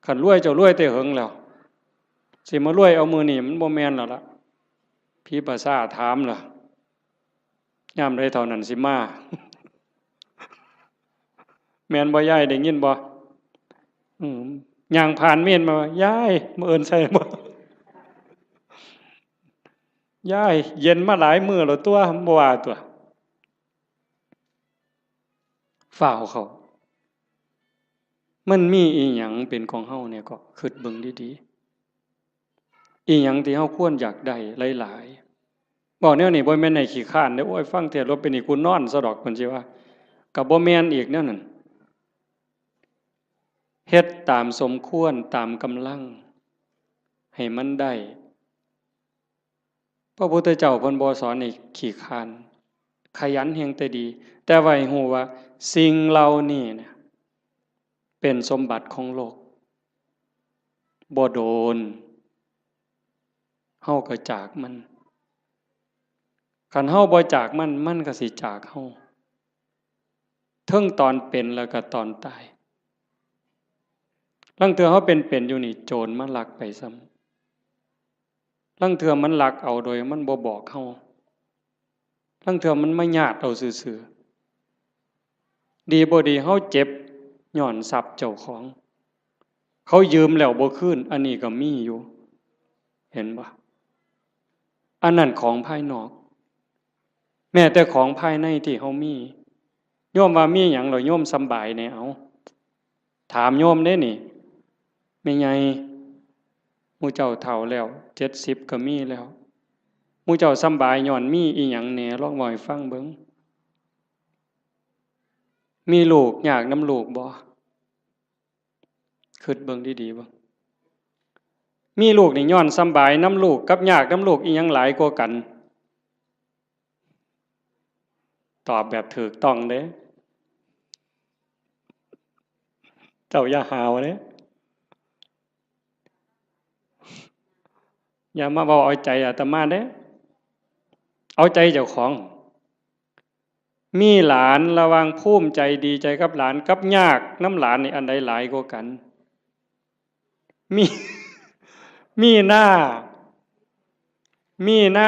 คันรวยเจ้ารวยแต่เหิงแล้วสิมารวยเอามือนี่มันบ่แม่นแล้วล่ะพี่ภาษาถามล่ะยามใดเท่านั้นสิมาแม่นบ่ยายได้ยินบ่ย่างผ่านเม่นมายายมื้อเอิ้นใส่บ่ยายเย็นมาหลายมื้อแล้วตัวบ่ว่าตัวฝ่าวเขามันมีอีหยังเป็นของเฮาเนี่ยก็คิดเบิ่งดีๆอีหยังที่เฮาควรอยากได้หลายๆบอกแนวนี้บ่แม่นให้ขี้คร้านเด้อโอ้ยฟังเทศน์แล้วเป็นนี่กูนอนซะดอกเพิ่นสิว่าก็บ่แม่นอีกแนวนั้นเฮ็ดตามสมควรตามกำลังให้มันได้พระพุทธเจ้าเพิ่นบ่สอนให้ขี้คร้านขยันแฮงแต่ดีแต่ว่าให้ฮู้ว่าสิ่งเหล่านี้เนี่ยเป็นสมบัติของโลกบ่โดนเฮาก็จากมันคันเฮาบ่จากมันมันก็สิจากเฮาเทิงตอนเป็นแล้วก็ตอนตายลางเทื่อเฮาเป็นอยู่นี่โจรมาลักไปซ้ ลังเทื่อมันลักเอาโดยมันบ่บอกเฮาลังเทื่อมันมาญาติเอาซื่อๆดีบ่ดีเฮาเจ็บย้อนทรัพย์เจ้าของเขายืมแล้วบ่คืนอันนี้ก็มีอยู่เห็นบ่อันนั้นของภายนอกแม้แต่ของภายในที่เฮามีโยมว่ามีหยังเหรอโยมสำบายแน่เอาถามโยมเด้นี่แม่ใหญ่หมู่เจ้าเฒ่าแล้ว70ก็มีแล้วหมู่เจ้าสำบายย้อนมีอีหยังแหน่ลองเว้าให้ฟังเบิ่งมีลูกยากนำลูกบ่คิดเบิ่งดีๆบ่มีลูกนี่ย้อนสำบายนำลูกกับยากนำลูกอีหยังหลายกว่ากันตอบแบบถูกต้องเด้เจ้าอย่าหาวเด้อย่ามาเว้าเอาใจอาตมาเด้เอาใจเจ้าของมีหลานระวังภูมิใจดีใจกับหลานกับยากน้ำหลานนี่อันใดหลายกว่ากันมีมีหน้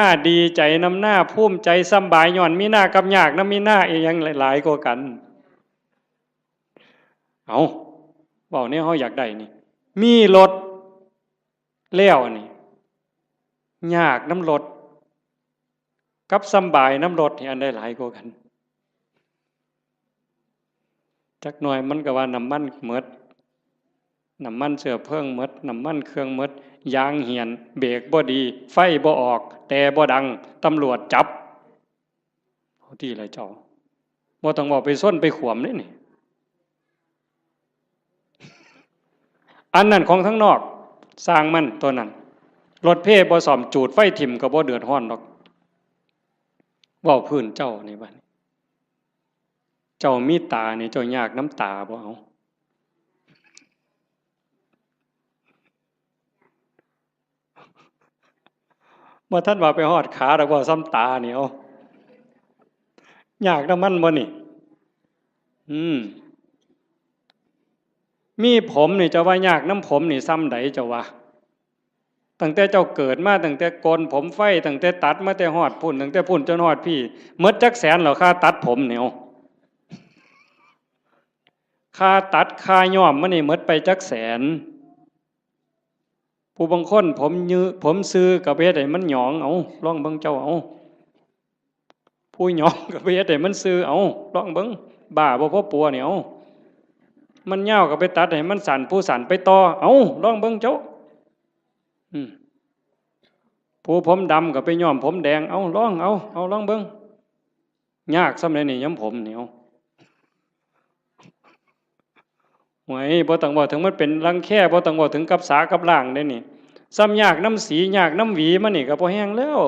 าดีใจน้ำหน้าภูมิใจสำบายย้อนมีหน้ากับยากน้ำมีหน้าอีหยังหลายกว่ากันเอาเว้าเนี่ยเฮาอยากได้นี่มีรถแล้วนี่ยากน้ำรถกับสำบายน้ำรถนี่อันใดหลายกว่ากันจักหน่อยมันก็ว่าน้ำมันหมดน้ำมันเชื้อเพลิงหมดน้ำมันเครื่องหมดยางเหี่ยนเบรกบ่ดีไฟบ่ออกแต่บ่ดังตำรวจจับเอาที่ไรเจ้าบ่ต้องบอกไปส้นไปขวมนี่อันนั้นของทั้งนอกสร้างมันตัวนั้นรถเพ่บ่ซ่อมจูดไฟถิ่มก็บ่เดือดร้อนดอกเว้าพื้นเจ้านี่บัดเจ้ามีตานี่เจ้ายากน้ำตาบ่เอาบ่ทันว่าไปฮอดขาดอกว่าซ้ำตานี่เอายากน้ำมันบ่นี่มีผมนี่จะว่ายากน้ำผมนี่ซ้ำใดเจ้าว่าตั้งแต่เจ้าเกิดมาตั้งแต่โกนผมไฟตั้งแต่ตัดมาแต่ฮอดพุ่นตั้งแต่พุ่นจนฮอดพี่หมดจักแสนเหรอค่าตัดผมเนี่ยค่าตัดค่าย้อมมันนี่หมดไปจักแสนผู้บางคนผมยื้อผมซื้อกับเฮ็ดให้มันหยองเอาลองเบิ่งเจ้าเอาผู้หยองกับเฮ็ดให้มันซื้อเอาลองเบิ่งบ้าบ่พอปัวเนี่ยเอามันยาวก็ไปตัดให้มันสั่นผู้สั่นไปต่อเอาลองเบิ่งเจ้าผู้ผมดำก็ไปย้อมผมแดงเอาลองลองเบิ่งยากสำเร็จนี่ย้ำผมเหนียวหวยบ่ต้องบอกถึงมันเป็นรังแค่บ่ต้องบอกถึงกับสากับล่างได้นี่ซ้ำยากน้ำสียากน้ำหวีมันนี่ก็พอแห้งแล้ว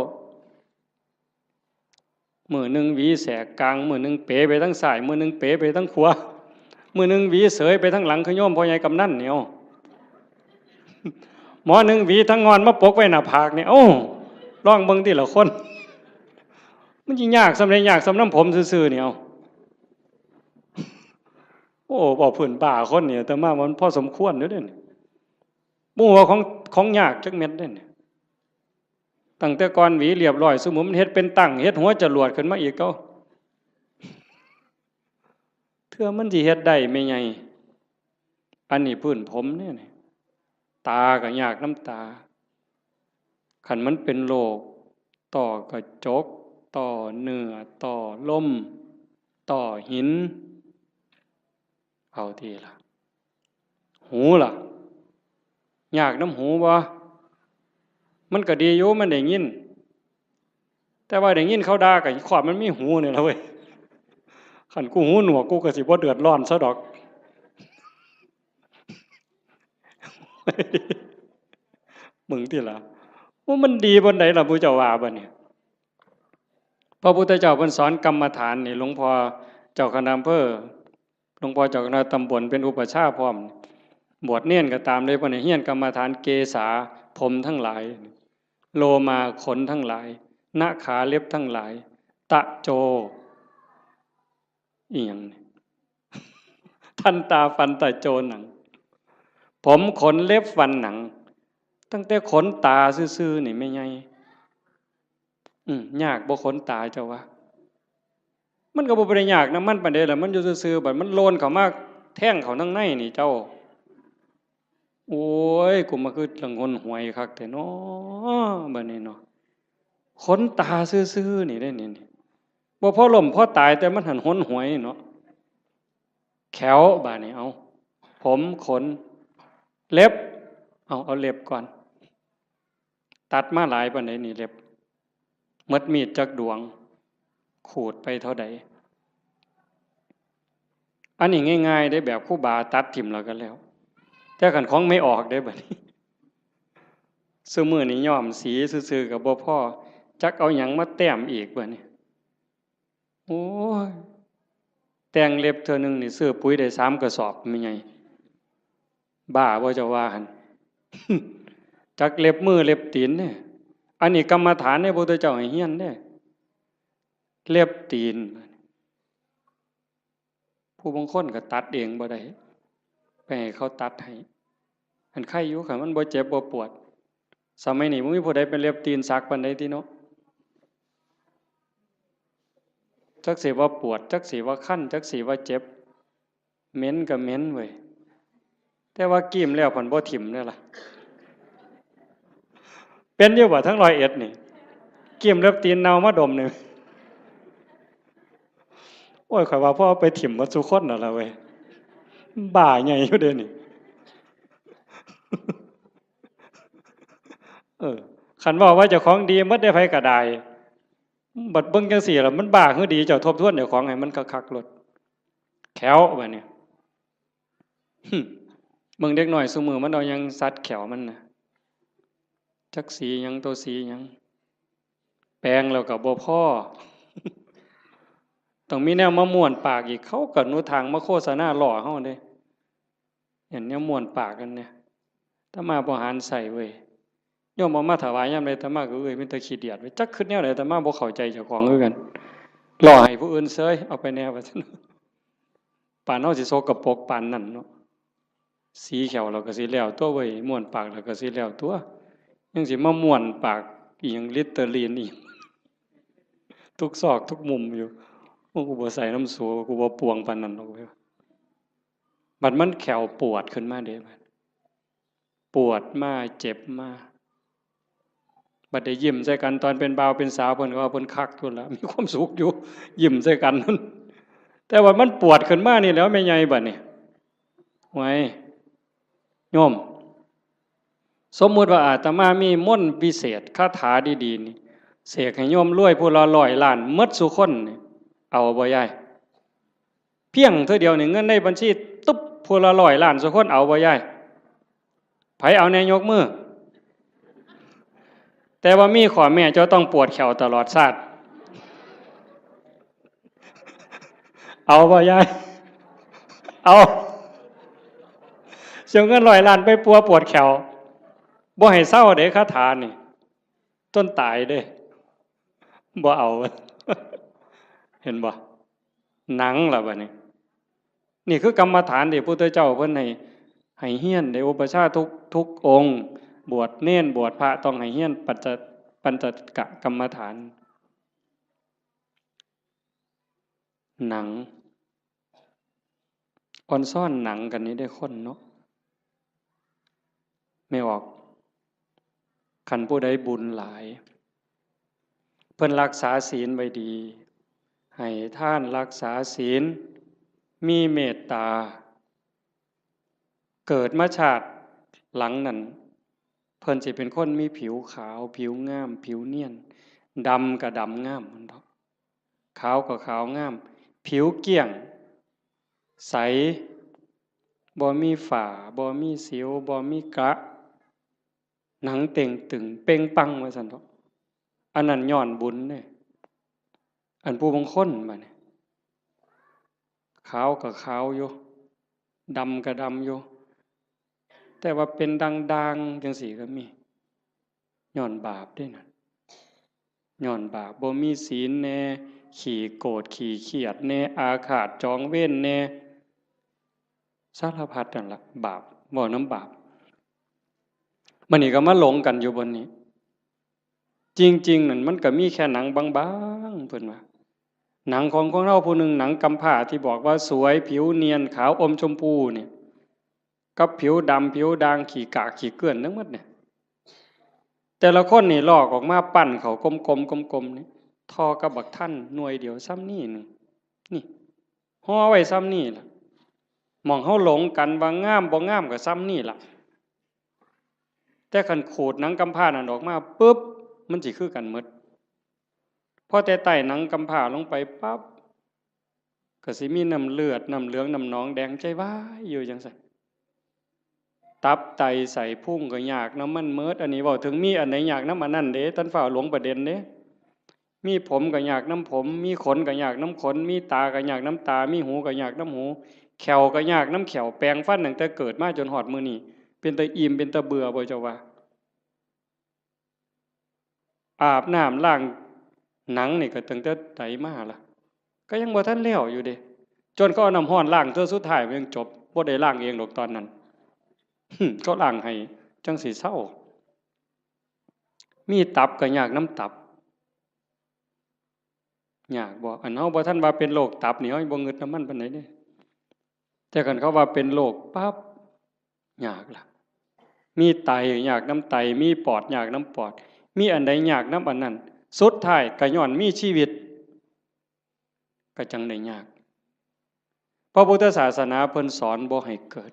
มือหนึ่งหวีแสกกลางมือหนึ่งเป๋ไปทั้งซ้ายมือหนึ่งเป๋ไปทั้งขวามือหนึ่งหวีเสยไปทั้งหลังขย่มพ่อใหญ่กำนันเนี่ยหมอหนึ่งหวีทั้งงอนมาปกไว้หน้าผากเนี่ยโอ้ร้องเบิ่งที่ละคนมันยิ่งยากสำเร็จยากสำน้ำผมซื่อๆเนี่ยโอ้บอกผื่นป่าคนเนี่ยแต่มามันพอสมควรเด้อเนี่ยมู่ว่าของยากจักเม็ดเด้อเนี่ยตั้งแต่ก่อนหวีเรียบร้อยสมมุติมันเฮ็ดเป็นตั้งเฮ็ดหัวจรวดขึ้นมาอีกก็เทื่อมันสิเฮ็ดได้ไม่ไงอันนี้พื้นผมเนี่ยตาก็ยากน้ำตาขันมันเป็นโรคต่อกระจกต่อเนื้อต่อลมต่อหินเอาทีละหูล่ะยากน้ำหูบ่มันก็ดีอยู่มันได้ยินแต่ว่าได้ยินเขาด่ากับขอดมันมีหูเนี่ยละเว้ยขันกูหูหนวกกูก็สิบ่เดือดร้อนซะดอกมึงที่ละว่ามันดีบนไหนล่ะพุทธเจ้าว่าบ่เนี่ยพระพุทธเจ้าเพิ่นสอนกรรมฐานนี่หลวงพ่อเจ้าคณะอำเภอหลวงพ่อเจ้าคณะตำบลเป็นอุปชฌาย์พร้อมบวชเนียนก็ตามเลยเพิ่นเฮียนกรรมฐานเกษาผมทั้งหลายโลมาขนทั้งหลายหน้าขาเล็บทั้งหลายตะโจอีหยังทันตาฟันตะโจหนังผมขนเล็บฟันหนัง ตั้งแต่ขนตาซื่อๆนี่ไม่ไงยากบ่ขนตาเจ้าวะมันก็บ่ได้ยากนะมันปานใดล่ะมันอยู่ซื่อๆบัดมันโลนเข้ามาแท่งเข้าทั้งในนี่เจ้าโอ้ยกูมาคือละงนหวยคักแต่น้อบัดนี้เนาะขนตาซื่อๆนี่ได้นี่บ่พอล้มพอตายแต่มันหันหนหวยเนาะแขวบาดนี้เอาผมขนเล็บเอาเล็บก่อนตัดมาหลายปานใดนี่เล็บหมดมีดจักดวงขูดไปเท่าใดอันนี้ง่ายๆได้แบบครูบาตัดทิ่มแล้วกันแล้วแต่คันของไม่ออกได้บัดนี้ซุมื้อนี้ย้อมสีซื่อๆก็บ่พอจักเอาหยังมาแต้มอีกบัดนี้โอ้ยแต่งเล็บเทื่อนึงนี่ซื้อปุ๋ยได้3กระสอบมีไงบ้าบ่จะว่าหั่น จักเล็บมือเล็บตีนเนี่ยอันนี้กรรมฐานในพระพุทธเจ้าให้เฮียนเด้เล็บตีนผู้บางคนก็ตัดเองบ่ได้ไปให้เขาตัดให้อันไข้อยู่ค่ะมันบ่เจ็บบ่ปวดสมัยนี้บ่มีผู้ใดเป็นเล็บตีนสักปานใดติเนาะจักสิว่าปวดจักสิว่าคันจักสิว่าเจ็บเหม็นก็เหม็นเว้ยแต่ว่ากีมแล้วเพิ่นบ่ถิ่มเด้อล่ะเป็นอยู่บ่ทั้ง101นี่กีมเล็บตีนเน่ามาดมนึงโอ้ยข่อยว่าพ่อไปถิ่มบ่ซุคนน่ะล่ะเว้ยบ้าใหญ่อยู่เด้นี่คันว่าเจ้าของดีหมดได้ไผก็ได้บัดเบิ่งจังซี่ล่ะมันบ้าคือดีเจ้าทบทวนเจ้าของให้มันคักๆโลดแขวบัดนี้เบิ่งเด็กน้อยซุมื้อมันเอาหยังสัดแขวมันน่ะจักสีหยังตัวสีหยังแปลงแล้วก็บ่พอต้องมีแนวมาม่วนปากอีกเขาก็หนูทางมาโฆษณาล่อเฮาเด้เห็นแนวม่วนปากกันเนี่ยถ้ามาบ่หารใส่เว้ยโยมเอามาถวายยามใดอาตมาก็เอ้ยมันตะขี้เดียดไว้จักขึ้นแนวใดอาตมาบ่เข้าใจเจ้าของคือกันล่อให้ผู้อื่นเสยเอาไปแนวว่าซั่นปานเฮาสิโซกปรกปานนั้นเนาะสีแขวเราก็สิแล้วตัวเว้ยม่วนปากเราก็สิแล้วตัวยังสิมาม่วนปากอีหยังลิตเตอรีนอีกทุกซอกทุกมุมอยู่กูบ่ใส่น้ำสูกูบ่ปวงปานนั้นดอกเว้ยบัดมันแขวปวดขึ้นมาเด้บัดปวดมาเจ็บมาบัดได้ยิ้มใส่กันตอนเป็นบ่าวเป็นสาวเพิ่นก็ว่าเพิ่นคักพุ่นล่ะมีความสุขอยู่ยิ้มใส่กันนั่นแต่ว่ามันปวดขึ้นมานี่แล้วแม่ใหญ่บัดนี้ไว้โยมสมมุติว่าอาตมามีมนต์พิเศษคาถาดีๆนี่เสกให้โยมรวยผู้ละ100 ล้านหมดซุคนนี่เอาบ่ยายเพียงเท่าเดียวนี่เงินในบัญชีตุ๊บผู้ละ100 ล้านซุคนเอาบ่ยายไผเอาแน่ยกมือแต่ว่ามีข้อแม้เจ้าต้องปวดแขวตลอดชาติเอาบ่ยายเอาเสียเงิน100 ล้านไปปัวปวดแขวบ่ให้เศร้าเด้คาถานี่ต้นตายเด้บ่เอาเห็นบ่หนังล่ะบัดนี้นี่คือกรรมฐานที่พระพุทธเจ้าเพิ่นให้เฮียนได้อุปชาทุกองค์บวชเน้นบวชพระต้องให้เฮียนปัญจกะกรรมฐานหนังออนซ่อนหนังกันนี้ได้คนเนาะไม่ออกคันผู้ใดบุญหลายเพิ่นรักษาศีลไว้ดีให้ท่านรักษาศีลมีเมตตาเกิดมาชาติหลังนั้นเพิ่นสิเป็นคนมีผิวขาวผิวงามผิวเนียนดำก็ดำงามมันเนาะขาวก็ขาวงามผิวเกลี้ยงใสบ่มีฝ้าบ่มีสิวบ่มีกระหนังเต่งตึงเป่งปังว่าซั่นเนาะอันนั้นย้อนบุญเด้อันผู้บางคนบัดนี้ขาวก็ขาวอยู่ดำก็ดำอยู่แต่ว่าเป็นด่างๆจังซี่ก็มีย้อนบาปด้วยนั่นย้อนบาปบ่มีศีลแน่ขี้โกรธขี้เคียดแน่อาฆาตจองเวรแน่สารพัดนั่นล่ะบาปบ่น้ำบาป มันนี่ก็มาหลงกันอยู่บนนี้จริงๆนั่นมันก็มีแค่หนังบางๆเพิ่นว่าหนังของเราผู้หนึ่งหนังกำพร้าที่บอกว่าสวยผิวเนียนขาวอมชมพูเนี่ยกับผิวดำผิวด่างขี้กากขี้เกลื่อนทั้งหมดเนี่ยแต่ละคนนี่ลอกออกมาปั้นเขากลมๆนี่ทอกับบักท่านหน่วยเดียวซ้ำนี่นึงนี่ห่อไว้ซ้ำนี่ล่ะมองเฮาหลงกันว่างามบ่งามก็ซ้ำนี่ล่ะแต่คันขูดหนังกำพร้านั่นออกมาปึ๊บมันสิคือกันหมดพอแต่ไต่หนังกำพร้าลงไปปั๊บก็สิมีน้ำเลือดน้ำเหลืองน้ำหนองแดงใจว้ายอยู่จังซั่นตับไตใส่พุ่งก็ยากน้ำมันเมิดอันนี้เว้าถึงมีอันไหนยากน้ำอันนั้นเด้ท่านฝ่าหลวงประเด็นเด้มีผมก็ยากน้ำผมมีขนก็ยากน้ำขนมีตาก็ยากน้ำตามีหูก็ยากน้ำหูแขวก็ยากน้ำแขวแปลงฟันตั้งแต่เกิดมาจนหอดมื้อนี้เป็นตาอิ่มเป็นตาเบื่อบ่เจ้าว่าอาบน้ำล้างหนังนี่ก็ตั้งแต่ไตมาล่ะก็ยังบ่ทันแล้วอยู่เด้จนเขาเอาน้ำร้อนล้างเทื่อสุดท้ายมันยังจบบ่ได้ล้างเองดอกตอนนั้นก็ล้างให้จังสิเศร้ามีตับก็ยากน้ำตับยากบ่อันเฮาบ่ทันว่าเป็นโรคตับนี่เฮาบ่งึดน้ำมันปานใดเด้แต่คันเขาว่าเป็นโรคปั๊บยากล่ะมีไตยากน้ำไตมีปอดยากน้ำปอดมีอันใดยากน้ำอันนั้นสุดท้ายก็ย้อนมีชีวิตก็จังได้ยากพระพุทธศาสนาเพิ่นสอนบ่ให้เกิด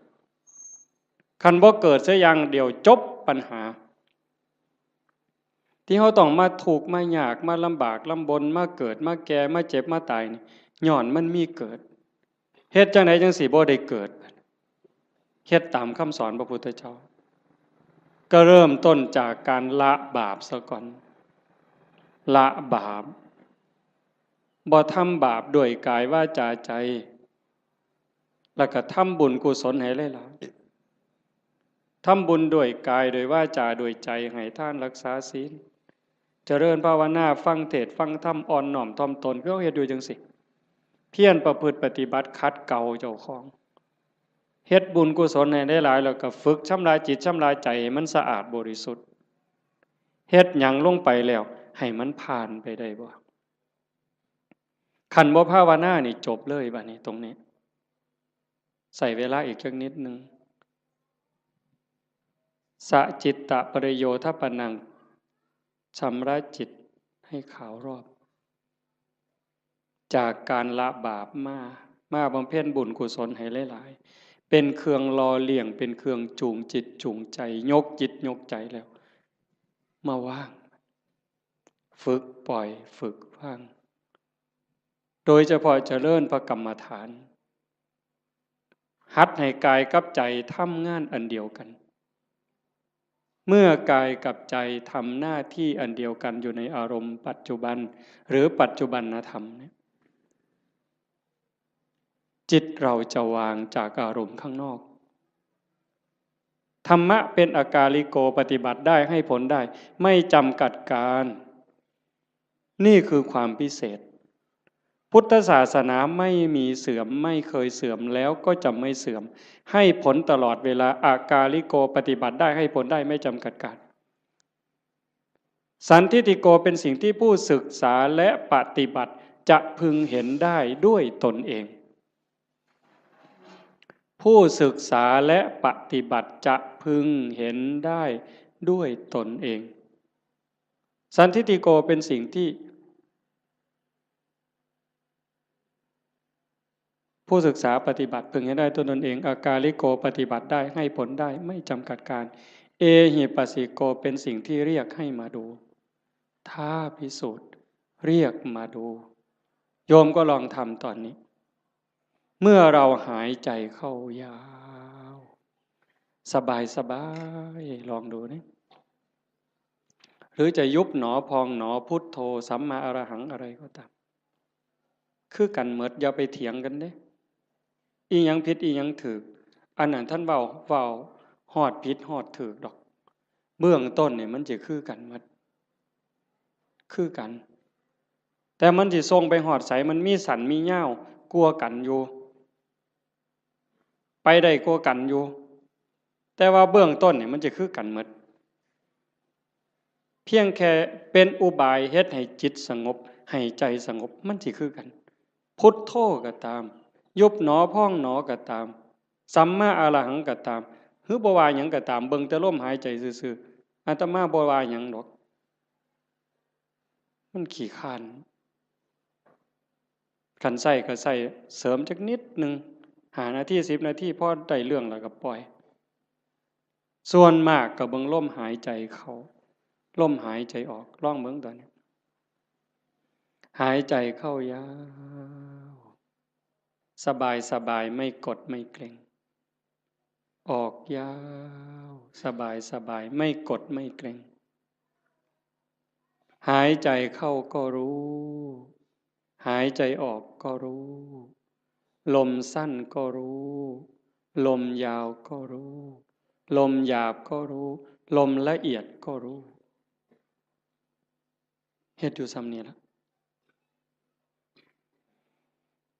คันบ่เกิดซะอย่างเดียวจบปัญหาที่เฮาต้องมาทุกข์มายากมาลำบากลำบนมาเกิดมาแก่มาเจ็บมาตายนี่ย้อนมันมีเกิดเฮ็ดจังไดจังสิบ่ได้เกิดเฮ็ดตามคำสอนพระพุทธเจ้าก็เริ่มต้นจากการละบาปซะก่อนละบาปบ่ทำบาปด้วยกายวาจาใจแล้วก็ทำบุญกุศลให้หลายๆทำบุญด้วยกายด้วยวาจาด้วยใจให้ทานรักษาศีลเจริญภาวนาฟังเทศน์ฟังธรรมอ่อนน้อมถ่อมตนก็เฮ็ดอยู่จังซี่เพียรประพฤติปฏิบัติขัดเกลาเจ้าของเฮ็ดบุญกุศลให้หลายๆแล้วก็ฝึกชำระจิตชำระใจให้มันสะอาดบริสุทธิ์เฮ็ดหยังลงไปแล้วให้มันผ่านไปได้บ่คันบ่ภาวนานี่จบเลยบัดนี้ตรงนี้ใส่เวลาอีกจักนิดนึงสะจิตตะปริโยทปนังชำระจิตให้ขาวรอบจากการละบาปมาบำเพ็ญบุญกุศลให้หลายๆเป็นเครื่องรอเลี้ยงเป็นเครื่องจูงจิตจูงใจยกจิตยกใจแล้วมาว่างฝึกปล่อยฝึกว่างโดยเฉพาะเจริญพระกรรมฐานหัดให้กายกับใจทำงานอันเดียวกันเมื่อกายกับใจทำหน้าที่อันเดียวกันอยู่ในอารมณ์ปัจจุบันหรือปัจจุบันธรรมเนี่ยจิตเราจะวางจากอารมณ์ข้างนอกธรรมะเป็นอากาลิโกปฏิบัติได้ให้ผลได้ไม่จำกัดการนี่คือความพิเศษพุทธศาสนาไม่มีเสื่อมไม่เคยเสื่อมแล้วก็จะไม่เสื่อมให้ผลตลอดเวลาอากาลิโกปฏิบัติได้ให้ผลได้ไม่จำกัดการสันทิฏฐิโกเป็นสิ่งที่ผู้ศึกษาและปฏิบัติจะพึงเห็นได้ด้วยตนเองผู้ศึกษาและปฏิบัติจะพึงเห็นได้ด้วยตนเองสันทิฏฐิโกเป็นสิ่งที่ผู้ศึกษาปฏิบัติพึงเห็นได้ตนเองอากาลิโกปฏิบัติได้ให้ผลได้ไม่จำกัดการเอหิปัสสิโกเป็นสิ่งที่เรียกให้มาดูท้าพิสูจน์เรียกมาดูโยมก็ลองทำตอนนี้เมื่อเราหายใจเข้ายาวสบายลองดูนี่หรือจะยุบหนอพองหนอพุทโธสัมมาอรหังอะไรก็ตามคือกันเหมิดอย่าไปเถียงกันเด้อีหยังผิดอีหยังถูกอันนั้นท่านเว้าฮอดผิดฮอดถูกดอกเบื้องต้นเนี่ยมันจะคือกันหมดคือกันแต่มันสิส่งไปฮอดไสมันมีสันมีเหย้ากลัวกันอยู่ไปได้กลัวกันอยู่แต่ว่าเบื้องต้นเนี่ยมันจะคือกันหมด พียงแค่เป็นอุบายเฮ็ดให้จิตสงบให้ใจสงบมันสิคือกันพุทโธก็ตามยุบหนอพองหนอก็ตามสัมมาอรหังก็ตามหรือบ่ว่าหยังก็ตามเบิ่งแต่ลมหายใจซื่อๆอาตมาบ่ว่าหยังดอกมันขี้คร้านคันใส่ก็ใส่เสริมจักนิดนึง5 นาที10 นาทีพอได้เรื่องแล้วก็ปล่อยส่วนมากก็เบิ่งลมหายใจเข้าลมหายใจออกลองเบิ่งตอนนี้หายใจเข้ายาวสบายสบายไม่กดไม่เกร็งออกยาวสบายสบายไม่กดไม่เกร็งหายใจเข้าก็รู้หายใจออกก็รู้ลมสั้นก็รู้ลมยาวก็รู้ลมหยาบก็รู้ลมละเอียดก็รู้เฮ็ดอยู่ซ้ำนี้ล่ะ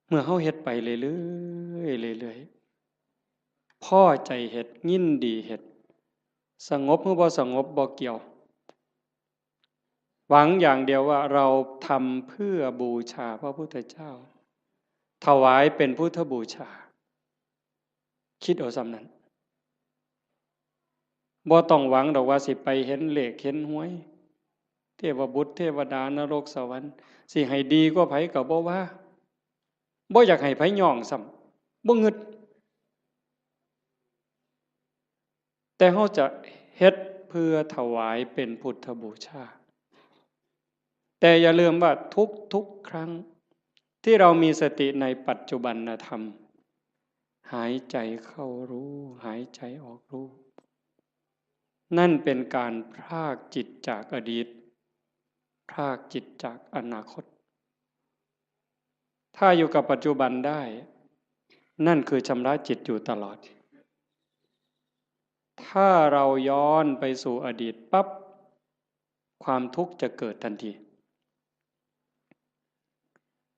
เมื่อเฮาเฮ็ดไปเรื่อยๆเรื่อยๆพอใจเฮ็ดยินดีเฮ็ดสงบหรือบ่สงบบ่เกี่ยวหวังอย่างเดียวว่าเราทำเพื่อบูชาพระพุทธเจ้าถวายเป็นพุทธบูชาคิดเอาซ้ำนั้นบ่ต้องหวังดอกว่าสิไปเห็นเลขเห็นหวยเทวบุตรเทวดานรกสวรรค์สิให้ดีกว่าไผก็บ่ว่าบ่อยากให้ไผย่องซ้ำบ่งึดแต่เฮาจะเฮ็ดเพื่อถวายเป็นพุทธบูชาแต่อย่าลืมว่าทุกครั้งที่เรามีสติในปัจจุบันธรรมหายใจเข้ารู้หายใจออกรู้นั่นเป็นการพรากจิตจากอดีตพรากจิตจากอนาคตถ้าอยู่กับปัจจุบันได้นั่นคือชำระจิตอยู่ตลอดถ้าเราย้อนไปสู่อดีตปั๊บความทุกข์จะเกิดทันที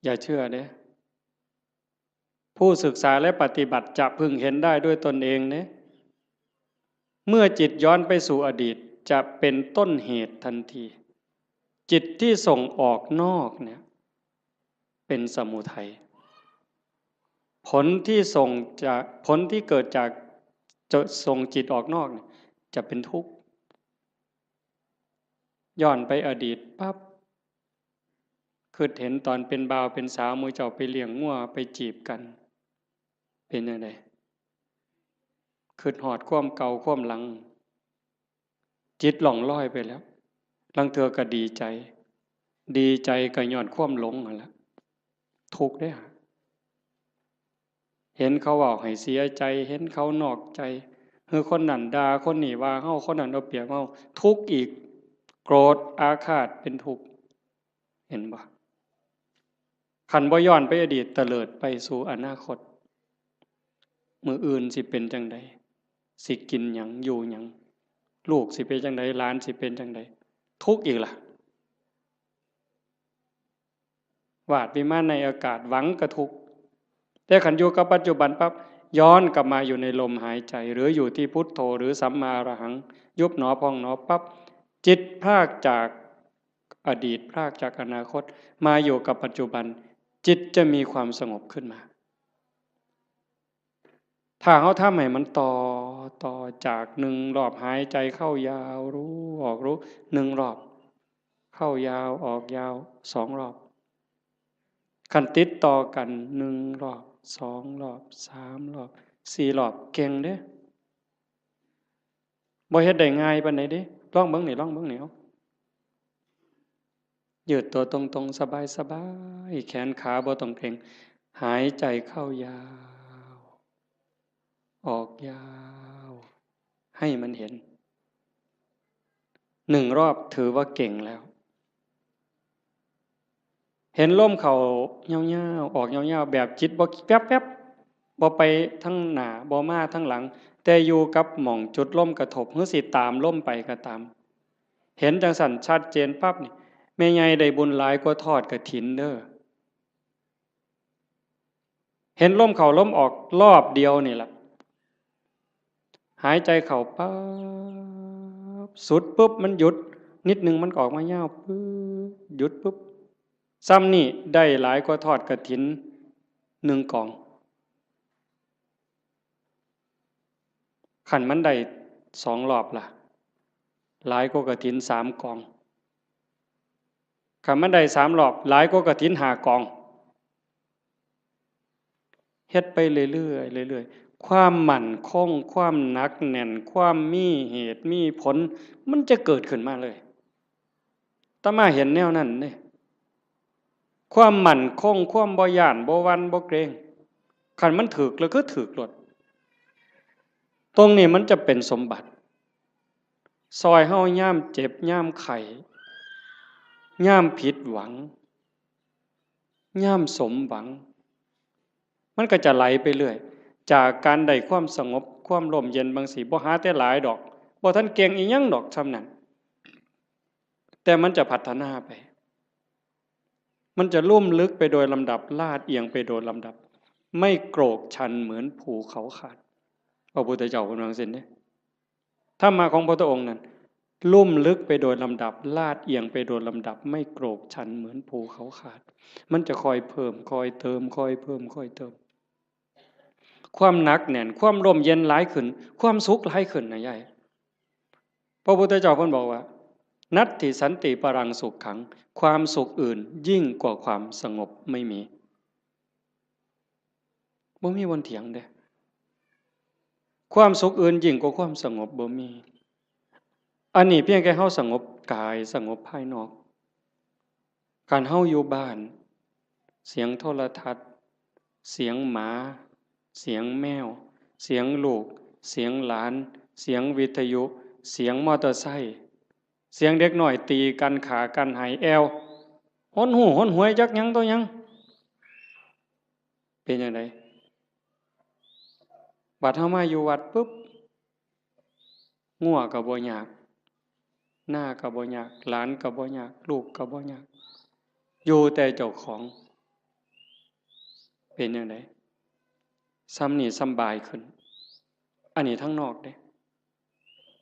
อย่าเชื่อเด้ผู้ศึกษาและปฏิบัติจะพึงเห็นได้ด้วยตนเองเด้เมื่อจิตย้อนไปสู่อดีตจะเป็นต้นเหตุทันทีจิตที่ส่งออกนอกเนี่ยเป็นสมุทัยผลที่เกิดจากจะส่งจิตออกนอกเนี่ยจะเป็นทุกข์ย้อนไปอดีตปั๊บคือเห็นตอนเป็นบ่าวเป็นสาวมือเจ้าไปเลี้ยงงัวไปจีบกันเป็นยังไงคือหอดความเก่าความหลังจิตหล่องลอยไปแล้วลังเธอก็ดีใจก็ย้อนความหลงนั่นแหละทุกข์ได้ฮะเห็นเขาบอกให้เสียใจเห็นเขานอกใจคือคนนั้นด่าคนนี้ว่าเฮาคนนั้นเอาเปรียบเฮาทุกข์อีกโกรธอาฆาตเป็นทุกข์เห็นบ่ขันบ่ย้อนไปอดีตเตลิดไปสู่อนาคตมื้ออื่นสิเป็นจังใดสิกินหยังอยู่หยังลูกสิเป็นจังใดหลานสิเป็นจังใดทุกข์อีกล่ะวาดวิมานในอากาศหวังกระทุกข์แต่ขันอยู่กับปัจจุบันปั๊บย้อนกลับมาอยู่ในลมหายใจหรืออยู่ที่พุทโธหรือสัมมาอรหังยุบหนอพองหนอปั๊บจิตพรากจากอดีตพรากจากอนาคตมาอยู่กับปัจจุบันจิตจะมีความสงบขึ้นมาถ้าเขาทำให้มันต่อจาก1 รอบหายใจเข้ายาวรู้ออกรู้1 รอบเข้ายาวออกยาว2 รอบขันติดต่อกัน1 รอบ2 รอบ3 รอบ4 รอบเก่งเด้บ่เฮ็ดได้ง่ายปานใดเด้ลองเบิ่งนี่เอายืดตัวตรงๆสบายๆแขนขาบ่ต้องเกร็งหายใจเข้ายาวออกยาวให้มันเห็น1 รอบถือว่าเก่งแล้วเห็นลมเข้ายาวๆออกยาวๆแบบจิตบ่แป๊บๆบ่ไปทั้งหน้าบ่มาทั้งหลังแต่อยู่กับหม่องจุดลมกระทบหรือสิตามลมไปก็ตามเห็นจังสั่นชัดเจนปั๊บนี่แม่ใหญ่ได้บุญหลายกว่าทอดกฐินเด้อเห็นลมเข้าลมออกรอบเดียวนี่ล่ะหายใจเข้าปั๊บสุดปุ๊บมันหยุด นิดนึงมันออกมายาวปึ๊บหยุดปุ๊บซ้ำนี่ได้หลายกว่าทอดกฐิน1 กองขันมันได้2 รอบล่ะหลายกว่ากฐิน3 กองขันมันได้3 รอบหลายกว่ากฐิน5 กองเฮ็ดไปเรื่อยๆเรื่อยๆความมั่นคงความหนักแน่นความมีเหตุมีผลมันจะเกิดขึ้นมาเลยอาตมาเห็นแนวนั้นเด้ความมั่นคงความบ่ย้านบ่หวั่นบ่เกรงคันมันถูกแล้วก็ถูกหลดตรงนี้มันจะเป็นสมบัติซอยเฮาย่ามเจ็บย่ามไข้ย่ามผิดหวังย่ามสมหวังมันก็จะไหลไปเรื่อยจากการได้ความสงบความร่มเย็นบางสีบ่หาแต่หลายดอกบ่ทันเก่งอีหยังดอกซำนั้นแต่มันจะพัฒนาไปมันจะลุ่มลึกไปโดยลำดับลาดเอียงไปโดยลำดับไม่โกรกชันเหมือนภูเขาขาดพระพุทธเจ้าพูดว่าซั่นเด้ธรรมะของพระองค์นั้นลุ่มลึกไปโดยลำดับลาดเอียงไปโดยลำดับไม่โกรกชันเหมือนภูเขาขาดมันจะคอยเพิ่มคอยเติมคอยเพิ่มคอยเติมความหนักแน่นความร่มเย็นหลายขึ้นความสุขหลายขึ้นนะยายพระพุทธเจ้าเพิ่นบอกว่านัตถิสันติปรังสุขขังความสุขอื่นยิ่งกว่าความสงบไม่มีบ่มีบนเถียงเด้ความสุขอื่นยิ่งกว่าความสงบบ่มีอันนี้เพียงแค่เฮาสงบกายสงบภายนอกการเฮาอยู่บ้านเสียงโทรทัศน์เสียงหมาเสียงแมวเสียงลูกเสียงหลานเสียงวิทยุเสียงมอเตอร์ไซค์เสียงเด็กน้อยตีกันขากันหายแอวหนหูหนหวยจักหยังตัวหยังเป็นจังไดบัดเฮามาอยู่วัดปุ๊บงัวก็บ่ยากหน้าก็บ่ยากหลานก็บ่ยากลูกก็บ่ยากอยู่แต่เจ้าของเป็นจังไดซ้ำนี่สำบายขึ้นอันนี้ทั้งนอกเด้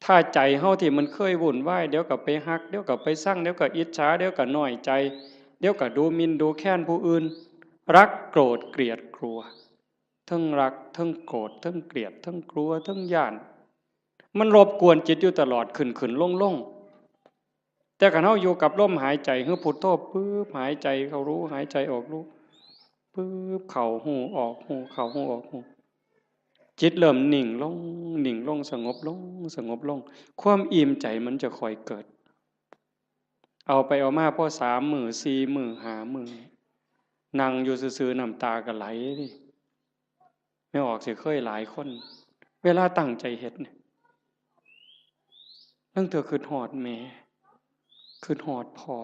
ถ้าใจเฮาที่มันเคยวุ่นวายเดี๋ยวก็ไปฮักเดี๋ยวก็ไปสั่งเดี๋ยวก็อิจฉาเดี๋ยวก็น้อยใจเดี๋ยวก็ดูหมิ่นดูแค้นผู้อื่นรักโกรธเกลียดกลัวทั้งรักทั้งโกรธทั้งเกลียดทั้งกลัวทั้งย้านมันรบกวนจิตอยู่ตลอดขึ้นลงแต่คันเฮาอยู่กับลมหายใจคือพุทโธปึ๊บหายใจเข้ารู้หายใจออกรู้ปึ๊บเข้าหูออกหูเข้าหูออกหูจิตเริ่มนิ่งลงสงบลงสงบลงความอิ่มใจมันจะค่อยเกิดเอาไปเอามาพอ3 มื้อ4 มื้อ5 มื้อนั่งอยู่ซื่อๆน้ำตาก็ไหลดิไม่ออกสิเคยหลายคนเวลาตั้งใจเฮ็ดเนี่ยตั้งเถื่อคิดฮอดแม่คิดฮอดพ่อ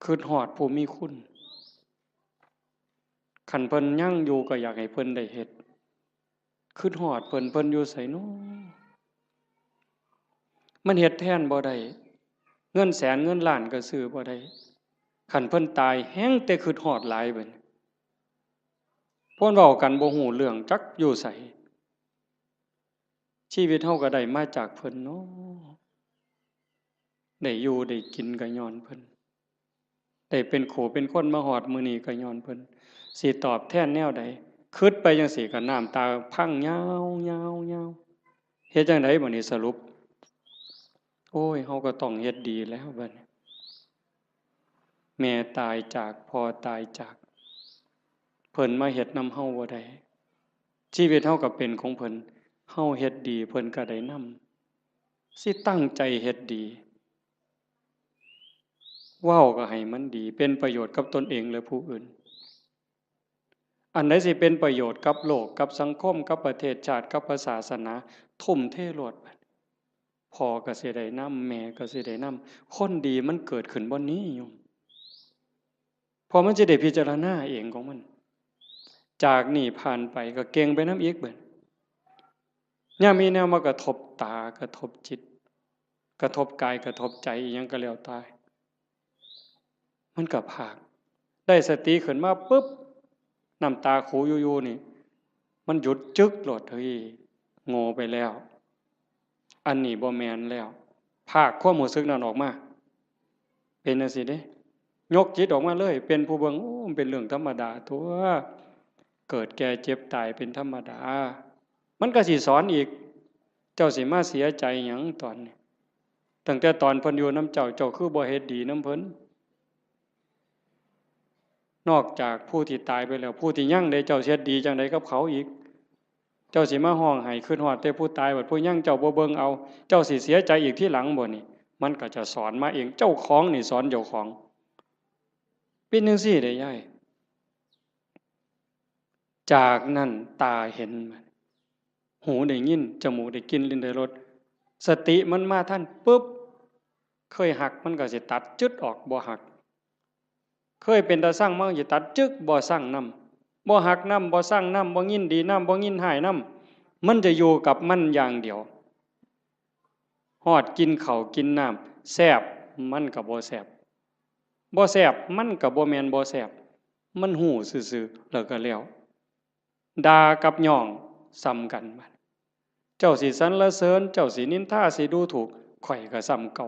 คิดฮอดผู้มีคุณคันเพิ่นยังอยู่ก็อยากให้เพิ่นได้เฮ็ดคิดฮอดเพิ่นอยู่ไสน้อมันเฮ็ดแทนบ่ได้เงินแสนเงินล้านก็ซื้อบ่ได้คันเพิ่นตายแฮงแต่คิดฮอดหลายเบิดเพิ่นเว้ากันบ่ฮู้เรื่องจักอยู่ไสชีวิตเฮาก็ได้มาจากเพิ่นเนาะได้อยู่ได้กินก็ย้อนเพิ่นได้เป็นขู่เป็นคนมาฮอดมื้อนี้ก็ย้อนเพิ่นสิตอบแทนแนวใดคิดไปจังซี่ก็น้ำตาพังยาวๆๆเฮ็ดจังไดบัดนี้สรุปโอ้ยเฮาก็ต้องเฮ็ดดีแล้วบัดนี้แม่ตายจากพ่อตายจากเพิ่นมาเฮ็ดนำเฮาบ่ได้ชีวิตเฮาก็เป็นของเพิ่นเฮาเฮ็ดดีเพิ่นก็ได้นำสิตั้งใจเฮ็ดดีเว้าก็ให้มันดีเป็นประโยชน์กับตนเองและผู้อื่นอันใดสิเป็นประโยชน์กับโลกกับสังคมกับประเทศชาติกับศาสนาทุ่มเทโลดบัดพ่อก็สิได้นำแม่ก็สิได้นำคนดีมันเกิดขึ้นบ่นี้โยมพอมันสิได้พิจารณาเองของมันจากนี่ผ่านไปก็เก่งไปนำอีกเบิดยามมีแนวมากระทบตากระทบจิตกระทบกายกระทบใจอิหยังก็แล้วแต่มันก็พากได้สติขึ้นมาปึ๊บน้ำตาขูอยู่ๆนี่มันหยุดจึกโลดเฮ้ยโง่ไปแล้วอันนี้บ่แม่นแล้ว ภาคความรู้สึกนั้นออกมาเป็นจังซี่เด้ยกจิตออกมาเลยเป็นผู้เบิ่งโอ้มันเป็นเรื่องธรรมดาตัวเกิดแก่เจ็บตายเป็นธรรมดามันก็สิสอนอีกเจ้าสิมาเสียใจหยังตอนนี้ตั้งแต่ตอนเพิ่นอยู่นำเจ้าคือบ่เฮ็ดดีนำเพิ่นนอกจากผู้ที่ตายไปแล้วผู้ที่ยังได้เจ้าเฮ็ดดีจังไดกับเขาอีกเจ้าสิมาห้องไห้ขึ้นฮอดแต่ผู้ตายบัดผู้ยังเจ้าบ่เบิ่งเอาเจ้าสิเสียใจอีกที่หลังบ่นี่มันก็จะสอนมาเองเจ้าของนี่สอนเจ้าของเป็นจังซี่ได้ยายจากนั้นตาเห็นหูได้ยินจมูกได้กลิ่นลิ้นได้รสสติมันมาท่านปุ๊บเคยหักมันก็สิตัดจึดออกบ่หักเคยเป็นตาสร้างมันสิตัดจึกบ่สร้างนำบ่หักนำบ่สร้างนำบ่ยินดีนำบ่ยินหายนำมันจะอยู่กับมันอย่างเดียวฮอดกินข้าวกินน้ำแซ่บมันก็บ่แซ่บบ่แซ่บมันก็บ่แม่นบ่แซ่บมันหู้ซื่อๆแล้วก็แล้วด่ากับย่องซ้ำกันบัดเจ้าสิสรรเสริญเจ้าสินินทาสิดูถูกข่อยก็ซ้ำเก่า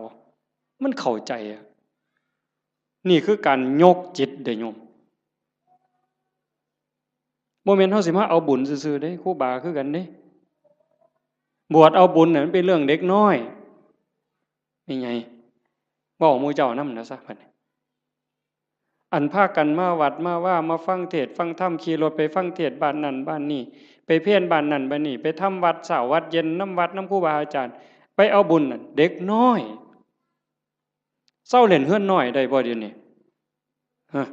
มันเข้าใจอ่ะนี่คือการยกจิตเด้อโยมบ่แม่นเฮาสิมาเอาบุญซื่อๆเด้ครูบาคือกันเด้บวชเอาบุญน่ะมันเป็นเรื่องเด็กน้อยนี่ไงเว้าหมู่เจ้านำนะซะบัดนี้อันพากันมาวัดมาว่ามาฟังเทศน์ฟังธรรมขี่รถไปฟังเทศน์บ้านนั้นบ้านนี้ไปเพี้ยนบ้านนั้นบ้านนี้ไปทำวัดเช้าวัดเย็นน้ำวัดน้ำครูบาอาจารย์ไปเอาบุญน่ะเด็กน้อยเศร้าเล่นเฮือนน้อยได้บ่เดี๋ยวนี้ฮะ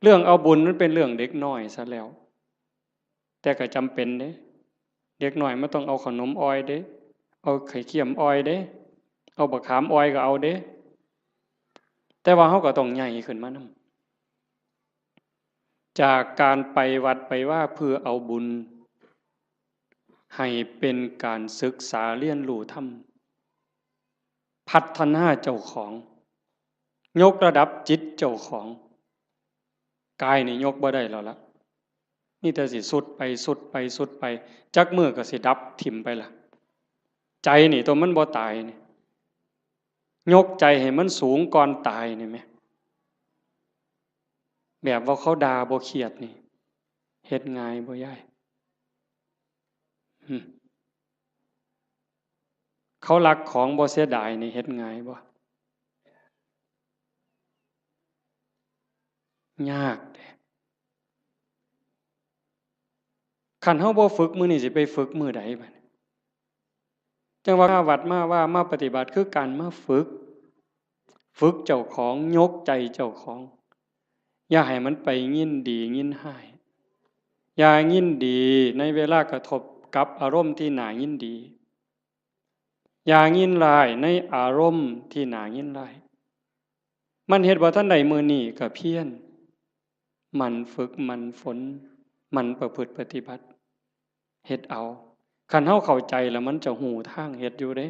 เรื่องเอาบุญนั้นเป็นเรื่องเด็กน้อยซะแล้วแต่ก็จำเป็นเด้เด็กน้อยมันต้องเอาขนมอ้อยเด้เอาไข่เค็มอ้อยเด้เอาบักขามอ้อยก็เอาเด้แต่ว่าเฮาก็ต้องใหญ่ขึ้นมานำจากการไปวัดไปว่าเพื่อเอาบุญให้เป็นการศึกษาเรียนรู้ธรรมพัฒนาเจ้าของยกระดับจิตเจ้าของกายนี่ยกบ่ได้แล้วล่ะนี่แต่สิสุดไปสุดไปสุดไปจักมือก็สิดับถิ่มไปล่ะใจนี่ตัวมันบ่ตายนี่ยกใจให้มันสูงก่อนตายนี่แหมแบบว่าเขาด่าบ่เครียดนี่เฮ็ดง่ายบ่ยายเขารักของบ่เสียดายนี่เฮ็ดง่ายบ่ยากเด้คันเฮาบ่ฝึกมื้อนี้สิไปฝึกมื้อใดบัดจังว่าวัดมาว่ามาปฏิบัติคือการมาฝึกเจ้าของยกใจเจ้าของอย่าให้มันไปยินดียินหายอย่ายินดีในเวลากระทบกับอารมณ์ที่น่ายินดีอย่ายินร้ายในอารมณ์ที่น่ายินร้ายมันเฮ็ดบ่ทันใดมื้อนี้ก็เพียรมันฝึกมันฝนมันประพฤติปฏิบัติเฮ็ดเอาคันเฮาเข้าใจแล้วมันจะหูทางเฮ็ดอยู่เด้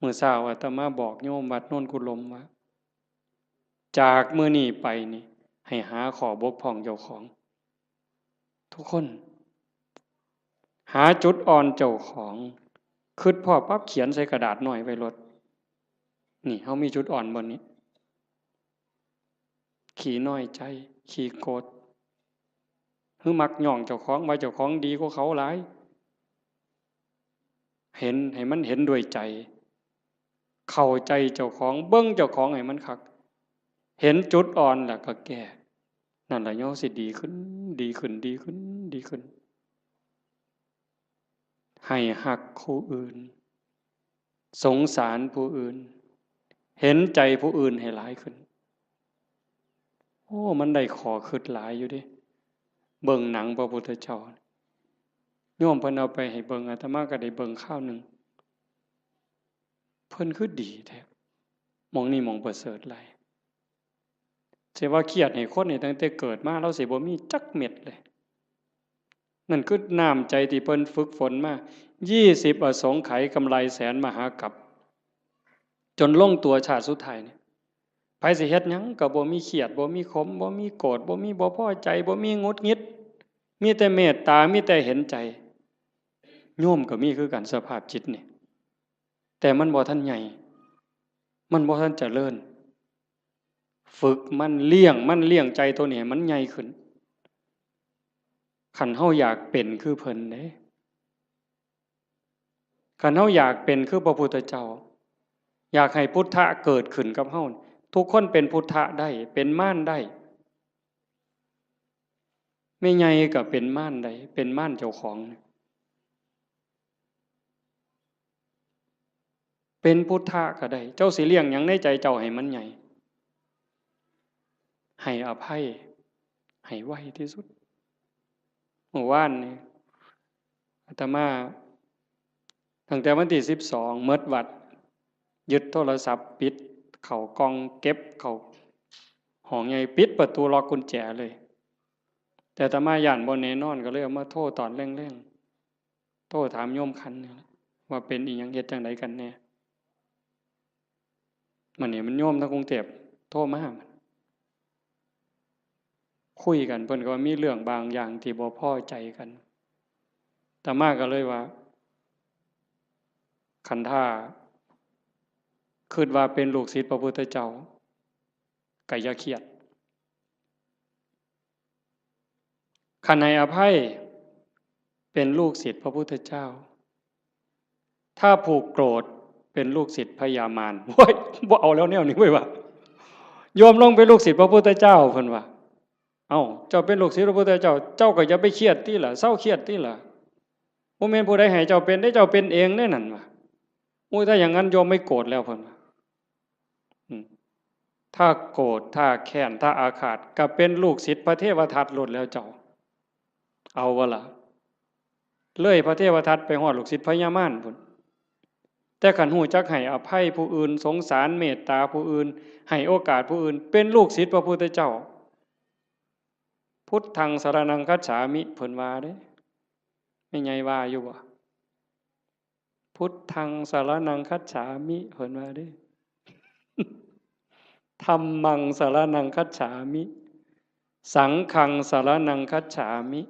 มื้อเช้าอาตมาบอกโยมวัดโน่นกุลมว่าจากมื้อนี้ไปนี่ให้หาข้อบกพร่องเจ้าของทุกคนหาจุดอ่อนเจ้าของคิดพอปั๊บเขียนใส่กระดาษหน่อยไว้รถนี่เฮามีจุดอ่อนบนนี้ขี้น้อยใจขี้โกรธคือมักย่องเจ้าของว่าเจ้าของดีกว่าเขาหลายเห็นให้มันเห็นด้วยใจเข้าใจเจ้าของเบิ่งเจ้าของให้มันคักเห็นจุดอ่อนแล้วก็แก้นั่นล่ะโยมสิดีขึ้นดีขึ้นดีขึ้นดีขึ้นให้ฮักผู้อื่นสงสารผู้อื่นเห็นใจผู้อื่นให้หลายขึ้นโอ้มันได้ขอคิดหลายอยู่ดิเบิ่งหนังพระพุทธเจ้าโยมเพิ่นเอาไปให้เบิ่งอาตมาก็ได้เบิ่งข้าวนึงเพิ่นคือดีแท้มองนี่มองประเสริฐหลายสิว่าเครียดให้คนนี่ตั้งแต่เกิดมาเราสิบ่มีจักเม็ดเลยนั่นคือน้ำใจที่เพิ่นฝึกฝนมา20อสงไขยกำไรแสนมหากัปจนลงตัวชาติสุดท้ายนี่ไผสิเฮ็ดหยังก็บ่มีเครียดบ่มีขมบ่มีโกรธบ่มีบ่พอใจบ่มีหงุดหงิดมีแต่เมตตามีแต่เห็นใจ โยมก็มีคือกันสภาพจิตนี่แต่มันบ่ทันใหญ่มันบ่ทันเจริญฝึกมันเลี้ยงใจตัวนี้มันใหญ่ขึ้นคันเฮาอยากเป็นคือเพิ่นเด้คันเฮาอยากเป็นคือพระพุทธเจ้าอยากให้พุทธะเกิดขึ้นกับเฮาทุกคนเป็นพุทธะได้เป็นม่านได้ไม่ใหญ่ก็เป็นม่านได้เป็นม่านเจ้าของเป็นพุทธะก็ได้เจ้าสิเลี้ยงหยังในใจเจ้าให้มันใหญ่ให้อภัยให้ไวที่สุดเมื่อวานนี่อาตมาตั้งแต่วันที่12เมิดวัดยึดโทรศัพท์ปิดเข้ากล่องเก็บเข้าห้องใหญ่ปิดประตูล็อกกุญแจเลยแต่อาตมาย่านบ่แน่นอนก็เลยเอามาโทรตอนแรงๆโทรถามโยมคันนี่ว่าเป็นอีหยังเฮ็ดจังไดกันแน่มันนี่มันโยมทางกรุงเทพโทรมาคุยกันเพิ่นก็ว่ามีเรื่องบางอย่างที่บ่พอใจกันอาตมาก็เลยว่าคันท่าคิดว่าเป็นลูกศิษย์พระพุทธเจ้าก็อย่าเครียดคันให้อภัยเป็นลูกศิษย์พระพุทธเจ้าถ้าผูกโกรธเป็นลูกศิษย์พญามารโอ้ยบ่เอาแล้วแนวนี้เว้ยว่าโยมลงเป็นลูกศิษย์พระพุทธเจ้าเพิ่นว่าเอ้าเจ้าเป็นลูกศิษย์พระพุทธเจ้าเจ้าก็อย่าไปเครียดติล่ะเศร้าเครียดติล่ะบ่แม่นผู้ใดให้เจ้าเป็นได้เจ้าเป็นเองแน่นั่นว่าโอ้ยถ้าอย่างนั้นโยมไม่โกรธแล้วเพิ่นว่าถ้าโกรธถ้าแค้นถ้าอาฆาตก็เป็นลูกศิษย์พระเทวทัตหลุดแล้วเจ้าเอาวะล่ะเลยพระเทวทัตไปฮอดลูกศิษย์พญามารพุ่นแต่ขันหูจักให้อภัยผู้อื่นสงสารเมตตาผู้อื่นให้โอกาสผู้อื่นเป็นลูกศิษย์พระพุทธเจ้าพุทธังสรณังคัจฉามิเพิ่นว่าเด้ไม่ไงว่าอยู่บ่พุทธังสรณังคัจฉามิเพิ่นว่าเด้ธัมมังสรณังคัจฉามิสังฆังสรณังคัจฉามิ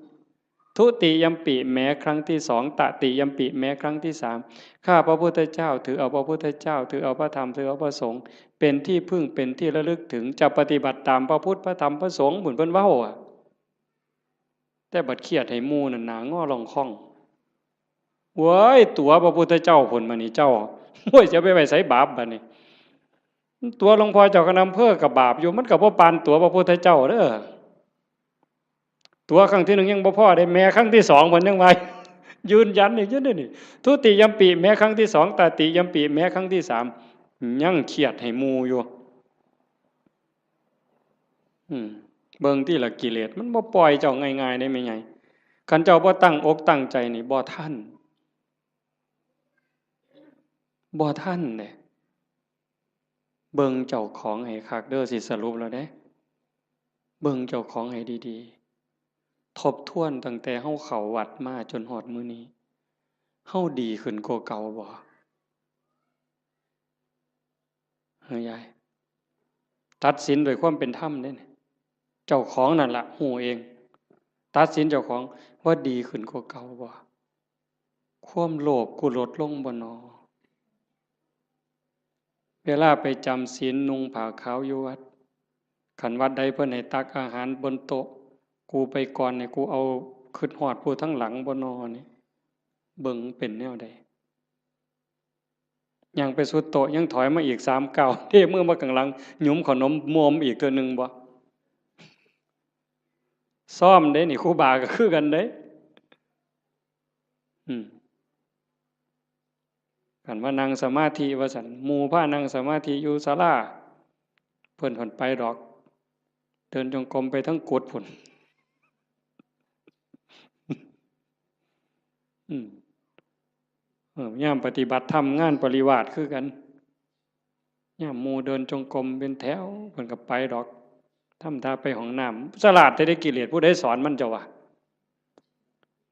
ทุติยัมปิแม้ครั้งที่2ตติยัมปิแม้ครั้งที่3ข้าพระพุทธเจ้าถือเอาพระพุทธเจ้าถือเอาพระธรรมถือเอาพระสงฆ์เป็นที่พึ่งเป็นที่ระลึกถึงจะปฏิบัติตามพระพุทธพระธรรมพระสงฆ์บุญเพิ่นเว้าแต่บัดเครียดให้หมู่นั่นหนางอลองค่องเว้ยตัวพระพุทธเจ้าพุ่นมานี่เจ้าโอ้ยจะไปไว้ไสบาปบัดนี้ตัวหลวงพ่อเจ้าคณะอำเภอกับบาปอยู่มันก็บ่ปานตัวพระพุทธเจ้าเด้อตัวครั้งที่1ยังบ่พอได้แม้ครั้งที่2เพิ่นยังว่ายืนยันอีกอยู่นี่ทุติยัมปิแม้ครั้งที่2ตติยัมปิแม้ครั้งที่3ยังเครียดให้หมู่อยู่เบิ่งที่ละกิเลสมันบ่ปล่อยเจ้าง่ายๆได้แม่ใหญ่คันเจ้าบ่ตั้งอกตั้งใจนี่บ่ทันเด้เบิ่งเจ้าของให้คักเด้อสิสรุปแล้วเด้เบิ่งเจ้าของให้ดีๆทบทวนตั้งแต่เฮาเข้าวัดมาจนฮอดมื้อนี้เฮาดีขึ้นกว่าเก่าบ่เฮ้ยยายตัดสินด้วยความเป็นธรรมเด้เจ้าของนั่นล่ะฮู้เองตัดสินเจ้าของว่าดีขึ้นกว่าเก่าบ่ความโลภกูลดลงบ่น้อเวลาไปจำศีลนุ่งผ้าขาวอยู่วัดคันวัดใดเพิ่นให้ตักอาหารบนโต๊ะกูไปก่อนเนี่ยกูเอาคิดฮอดผู้ทั้งหลังบ่น้อนี่เบิ่งเป็นแนวใดยังไปสุดโต๊ะยังถอยมาอีก3ก้าวเทมือมาข้างหลังหยุมขนมมอมอีกตัวนึงบ่ซ้อมเด้นี่ครูบาก็คือกันเด้กันว่านั่งสมาธิว่าซั่นหมู่พานั่งสมาธิอยู่ศาลาเพิ่นไปดอกเดินจงกรมไปทั้งกุฏพุ่นยามปฏิบัติธรรมงานปริวาสคือกันยามหมู่เดินจงกรมเป็นแถวเพิ่นก็ไปดอกทำท่าไปห้องน้ำฉลาดได้กิเลสผู้ใดสอนมันเจ้าวะ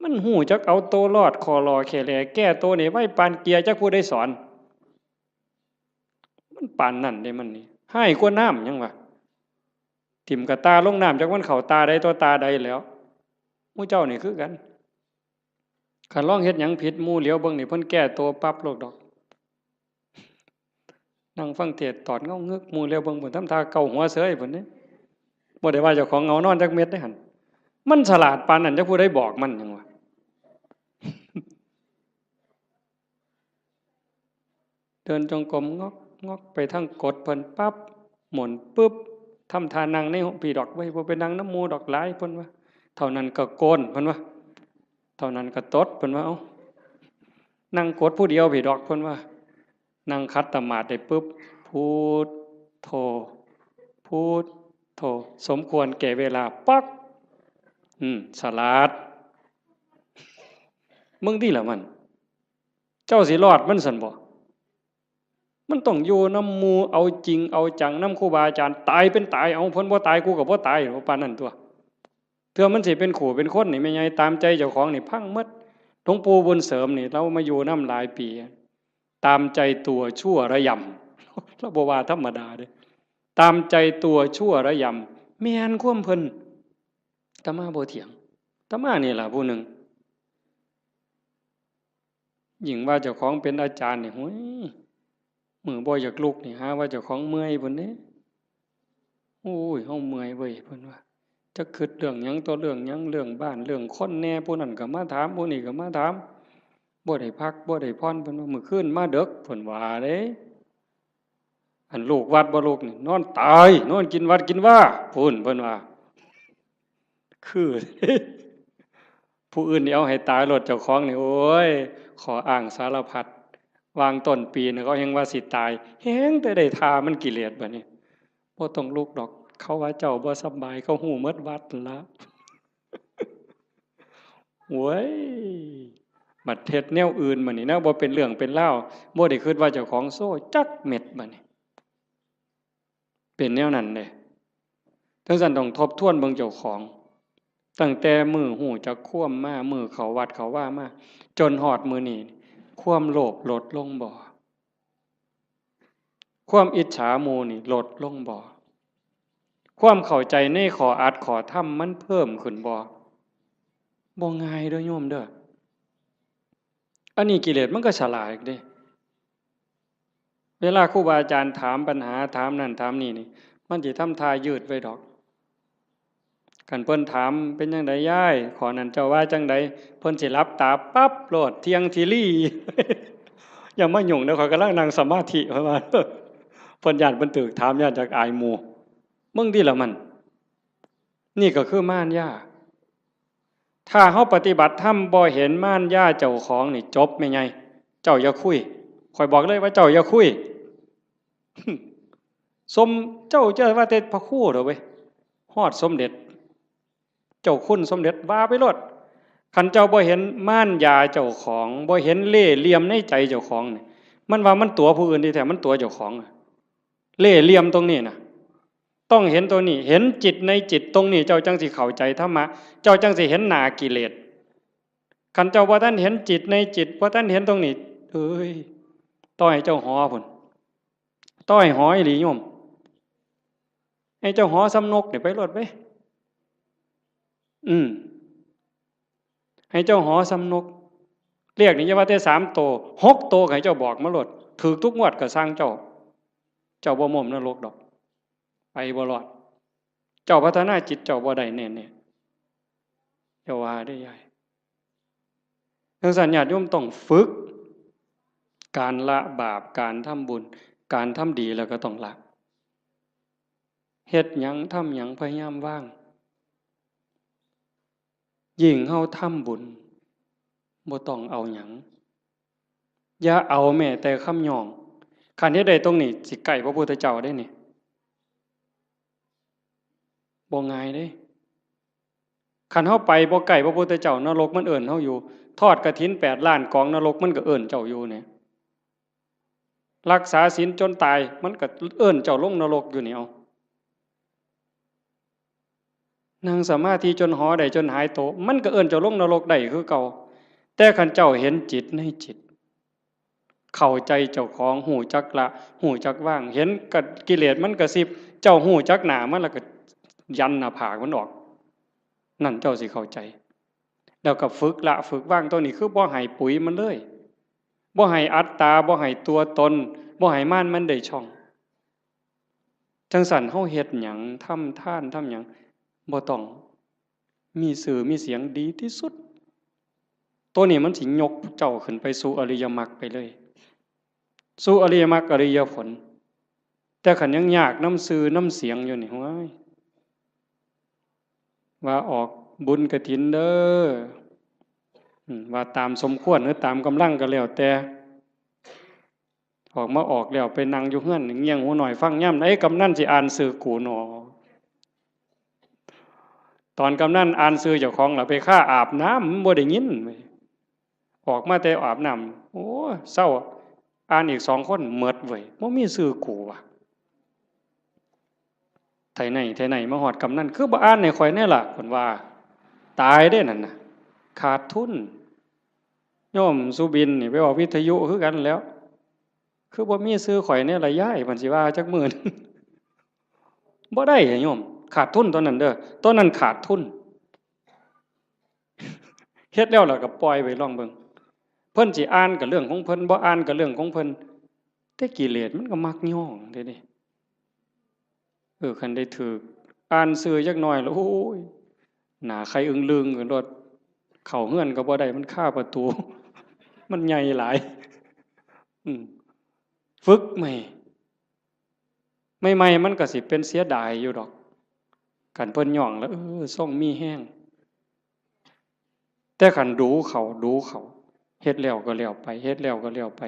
มันหูจักเอาโตรอดคอรอแค่แลแก้โตนี่ไว้ปานเกียร์จักผู้ใดสอนมันปานนั่นได้มันนี่ให้กว่าน้ำยังวะทิ่มกับตาลงน้ำจักมันเข้าตาใดตัวตาใดแล้วหมู่เจ้านี่คือกัน คันลองเฮ็ดหยังผิดหมู่เหลียวเบิ่งนี่เพิ่นแก้ตัวปั๊บโลดดอกนั่งฟังเทศน์ตอดเงาเงึกหมู่เหลียวเบิ่งเพิ่นทำท่าเกาหัวเสยเพิ่นเด้บ่ได้ว่าเจ้าของเงานอนจักเม็ดเด้หั่นมันฉลาดปานนั้นจักผู้ใดบอกมันหยังวะเดินจงกรมงอกงอกไปทางกดเพิ่นปั๊บหมุนปึ๊บทำท่านั่งในพี่ดอกไว้บ่ไปนั่งน้ำหมู่ดอกหลายเพิ่นว่าเท่านั้นก็โกนเพิ่นว่าเท่านั้นก็ตดเพิ่นว่าเอ้านั่งกดผู้เดียวพี่ดอกเพิ่นว่านั่งคัดตมาดได้ปึ๊บพุทโธพุทโธสมควรแก่เวลาปักสลาดมึงที่ละมันเจ้าสิรอดมันสั่นบ่มันต้องอยู่น้ำหมู่เอาจริงเอาจังน้ำครูบาอาจารย์ตายเป็นตายเอาเพิ่นบ่ตายกูก็บ่ตายปานนั้นตัวเทื่อมันสิเป็นขู่เป็นคนนี่แม่ใหญ่ตามใจเจ้าของนี่พังหมดหลวงปู่บุญเสริมนี่เรามาอยู่น้ำหลายปีตามใจตัวชั่วระยำเราบ่ว่าธรรมดาเด้ตามใจตัวชั่วระยำแม่นความเพิ่นอาตมาบ่เถียงอาตมานี่ล่ะผู้หนึ่งยิ่งว่าเจ้าของเป็นอาจารย์นี่โอ้ยมือบ่อยากลุกนี่หาว่าเจ้าของเมื่อยพุ่นเด้โอ้ยเฮาเมื่อยเว้ยเพิ่นว่าจะคิดเรื่องหยังต่อเรื่องหยังเรื่องบ้านเรื่องคนแน่ผู้นั้นก็มาถามผู้นี้ก็มาถามบ่ได้พักบ่ได้พรเพิ่นว่ามื้อคืนมาดึกเพิ่นว่าเด้อันลูกวัดบ่ลูกนี่นอนตายนอนกินวัดกินว่าพุ่นเพิ่นว่าคือผู้อื่นนี่เอาให้ตายรถเจ้าของนี่โอ้ยขออ้างสารพัดวางต้นปีนี่เขาแฮงว่าสิตายแฮงแต่ได้ทามันกิเลสบัดนี้บ่ต้องลุกดอกเขาว่าเจ้าบ่สบายเขาฮู้หมดวัดนั่นล่ะโว้ยบัดเฮ็ดแนวอื่นบัดนี้นะบ่เป็นเรื่องเป็นราวบ่ได้คิดว่าเจ้าของโซ่จักเม็ดบัดนี้เป็นแนวนั้นเด้ทั้งนั้นต้องทบทวนเบิ่งเจ้าของตั้งแต่มื้อฮู้จักความมามื้อเข้าวัดเข้าว่ามาจนฮอดมื้อนี้ความโลภลดลงบ่ความอิจฉาหมู่นี่ลดลงบ่ความเข้าใจในข้ออัดข้อธรรมมันเพิ่มขึ้นบ่ง่ายเด้อโยมเด้ออันนี้กิเลสมันก็ฉลาดเด้เวลาครูบาอาจารย์ถามปัญหาถามนั่นถามนี่มันสิทำท่ายืดไว้ดอกคันเพิ่นถามเป็นจังไดยายขอนั้นเจ้าว่าจังไดเพิ่นสิหลับตาปั๊บโลดเที่ยงทีลี่ อย่ามายุ่งเด้อข้อยกำลังนั่งสมาธิเพิ่นว่าเพิ่นย้านเพิ่นตึกถามย้านจากอายหมู่มึงที่ละมันนี่ก็คือม่านย่าถ้าเฮาปฏิบัติธรรมบ่เห็นม่านย่าเจ้าของนี่จบแม่ใหญ่เจ้าอย่าคุยข่อยบอกเลยว่าเจ้าอย่าคุย สมเจ้าว่าแต่พระครูเด้อเว้ยฮอดสมเด็จเจ้าคุณสมเด็จว่าไปโลดคันเจ้าบ่เห็นม่านยาเจ้าของบ่เห็นเล่ห์เหลี่ยมในใจเจ้าของนี่มันว่ามันตัวผู้อื่นที่แท้มันตัวเจ้าของเล่ห์เหลี่ยมตรงนี้น่ะต้องเห็นตัวนี้เห็นจิตในจิตตรงนี้เจ้าจังสิเข้าใจธรรมะเจ้าจังสิเห็นหน้ากิเลสคันเจ้าบ่ทันเห็นจิตในจิตบ่ทันเห็นตรงนี้เอ้ยต้อยเจ้าหอพุ่นต้อยหออีหลีโยมให้เจ้าหอสำนกนี่ไปรถไปให้เจ้าหอสำนกเรียกนี่อย่าว่าแต่3โต6โตให้เจ้าบอกมาโลดถูกทุกงวดก็สร้างเจ้าบ่ม่มนรกดอกไปบ่รอดเจ้าพัฒนาจิตเจ้าบ่ได้แน่ๆอย่าว่าได้ยายทั้งสัญญาติโยมต้องฝึกการละบาปการทำบุญการทำดีแล้วก็ต้องละเฮ็ดหยังทำหยังพยายามว่างยิ่งเฮาทำบุญบ่ต้องเอาหยังอย่าเอาแม้แต่คำย่องคันเฮ็ดได้ตรงนี้สิใกล้พระพุทธเจ้าได้นี่บ่ง่ายเด้คันเฮาไปบ่ใกล้พระพุทธเจ้านรกมันเอิ้นเฮาอยู่ทอดกฐิน8ล้านกองนรกมันก็เอิ้นเจ้าอยู่เนี่ยรักษาศีลจนตายมันก็เอิ้นเจ้าลงนรกอยู่นี่เอานั่งสมาธิจนหอได้จนหายโตมันก็เอิ้นเจ้าลงนรกได้คือเก่าแต่คันเจ้าเห็นจิตในจิตเข้าใจเจ้าของหูจักละหูจักว่างเห็นกับกิเลสมันกระซิบเจ้าหูจักหนามันแล้วก็ยันหน้าผากมันออกนั่นเจ้าสิเข้าใจ แล้วก็ฝึกละฝึกว่างตัวนี้คือบ่ให้ปุ๋ยมันเลยบ่ให้อัตตาบ่ให้ตัวตนบ่ให้ม่านมันได้ช่องจังสั่นเฮาเฮ็ดหยังทำทานทำหยังบ่ต้องมีสื่อมีเสียงดีที่สุดตัวนี้มันสิยกเจ้าขึ้นไปสู่อริยมรรคไปเลยสู่อริยมรรคอริยผลแต่ขันยังยากน้ำสื่อน้ำเสียงอยู่นี่ว้ายว่าออกบุญกฐินเด้อว่าตามสมควรหรือตามกำลังก็แล้วแต่ออกมาออกแล้วไปนั่งอยู่เฮือนเงี่ยงหูหน่อยฟังย่ำไอ้กำนันสิอ่านสื่อกูหนอตอนกำนันอ่านสื่อเจ้าของล่ะไปฆ่าอาบน้ำบ่ได้ยินออกมาแต่อาบน้ำโอ้เศร้าอ่านอีก2 คนเมิดเว้ยบ่มีสื่อกูว่ะไทไหนมาหอดกำนันคือบ่อ่านในข่อยแน่ล่ะเพิ่นว่าตายได้นั่นน่ะขาดทุนโยมสุบินนี่ไปออกวิทยุคือกันแล้วคือบ่มีซื้อข่อยเนี่ยละย้ายเพิ่นสิว่าจักมื้อนึงบ่ได้โยมขาดทุนตอนนั้นเด้อตอนนั้นขาดทุนเฮ็ดแล้วล่ะก็ปล่อยไว้ลองเบิ่งเพิ่นสิอ่านก็เรื่องของเพิ่นบ่อ่านก็เรื่องของเพิ่นแต่กิเลสมันก็มักย่องเด้นี่คันได้ถูกอ่านซื่อจักหน่อยแล้วโอ้ยหน้าใครอึ้งลึงกันรถเข้าเฮือนก็บ่ได้มันคาประตูมันใหญ่หลายฝึกใหม่มันก็สิเป็นเสียดายอยู่ดอกกันเพิ่นย่องแล้วส่งมีแห้งแต่ขันดูเขาเฮ็ดแล้วก็แล้วไปเฮ็ดแล้วก็แล้วไป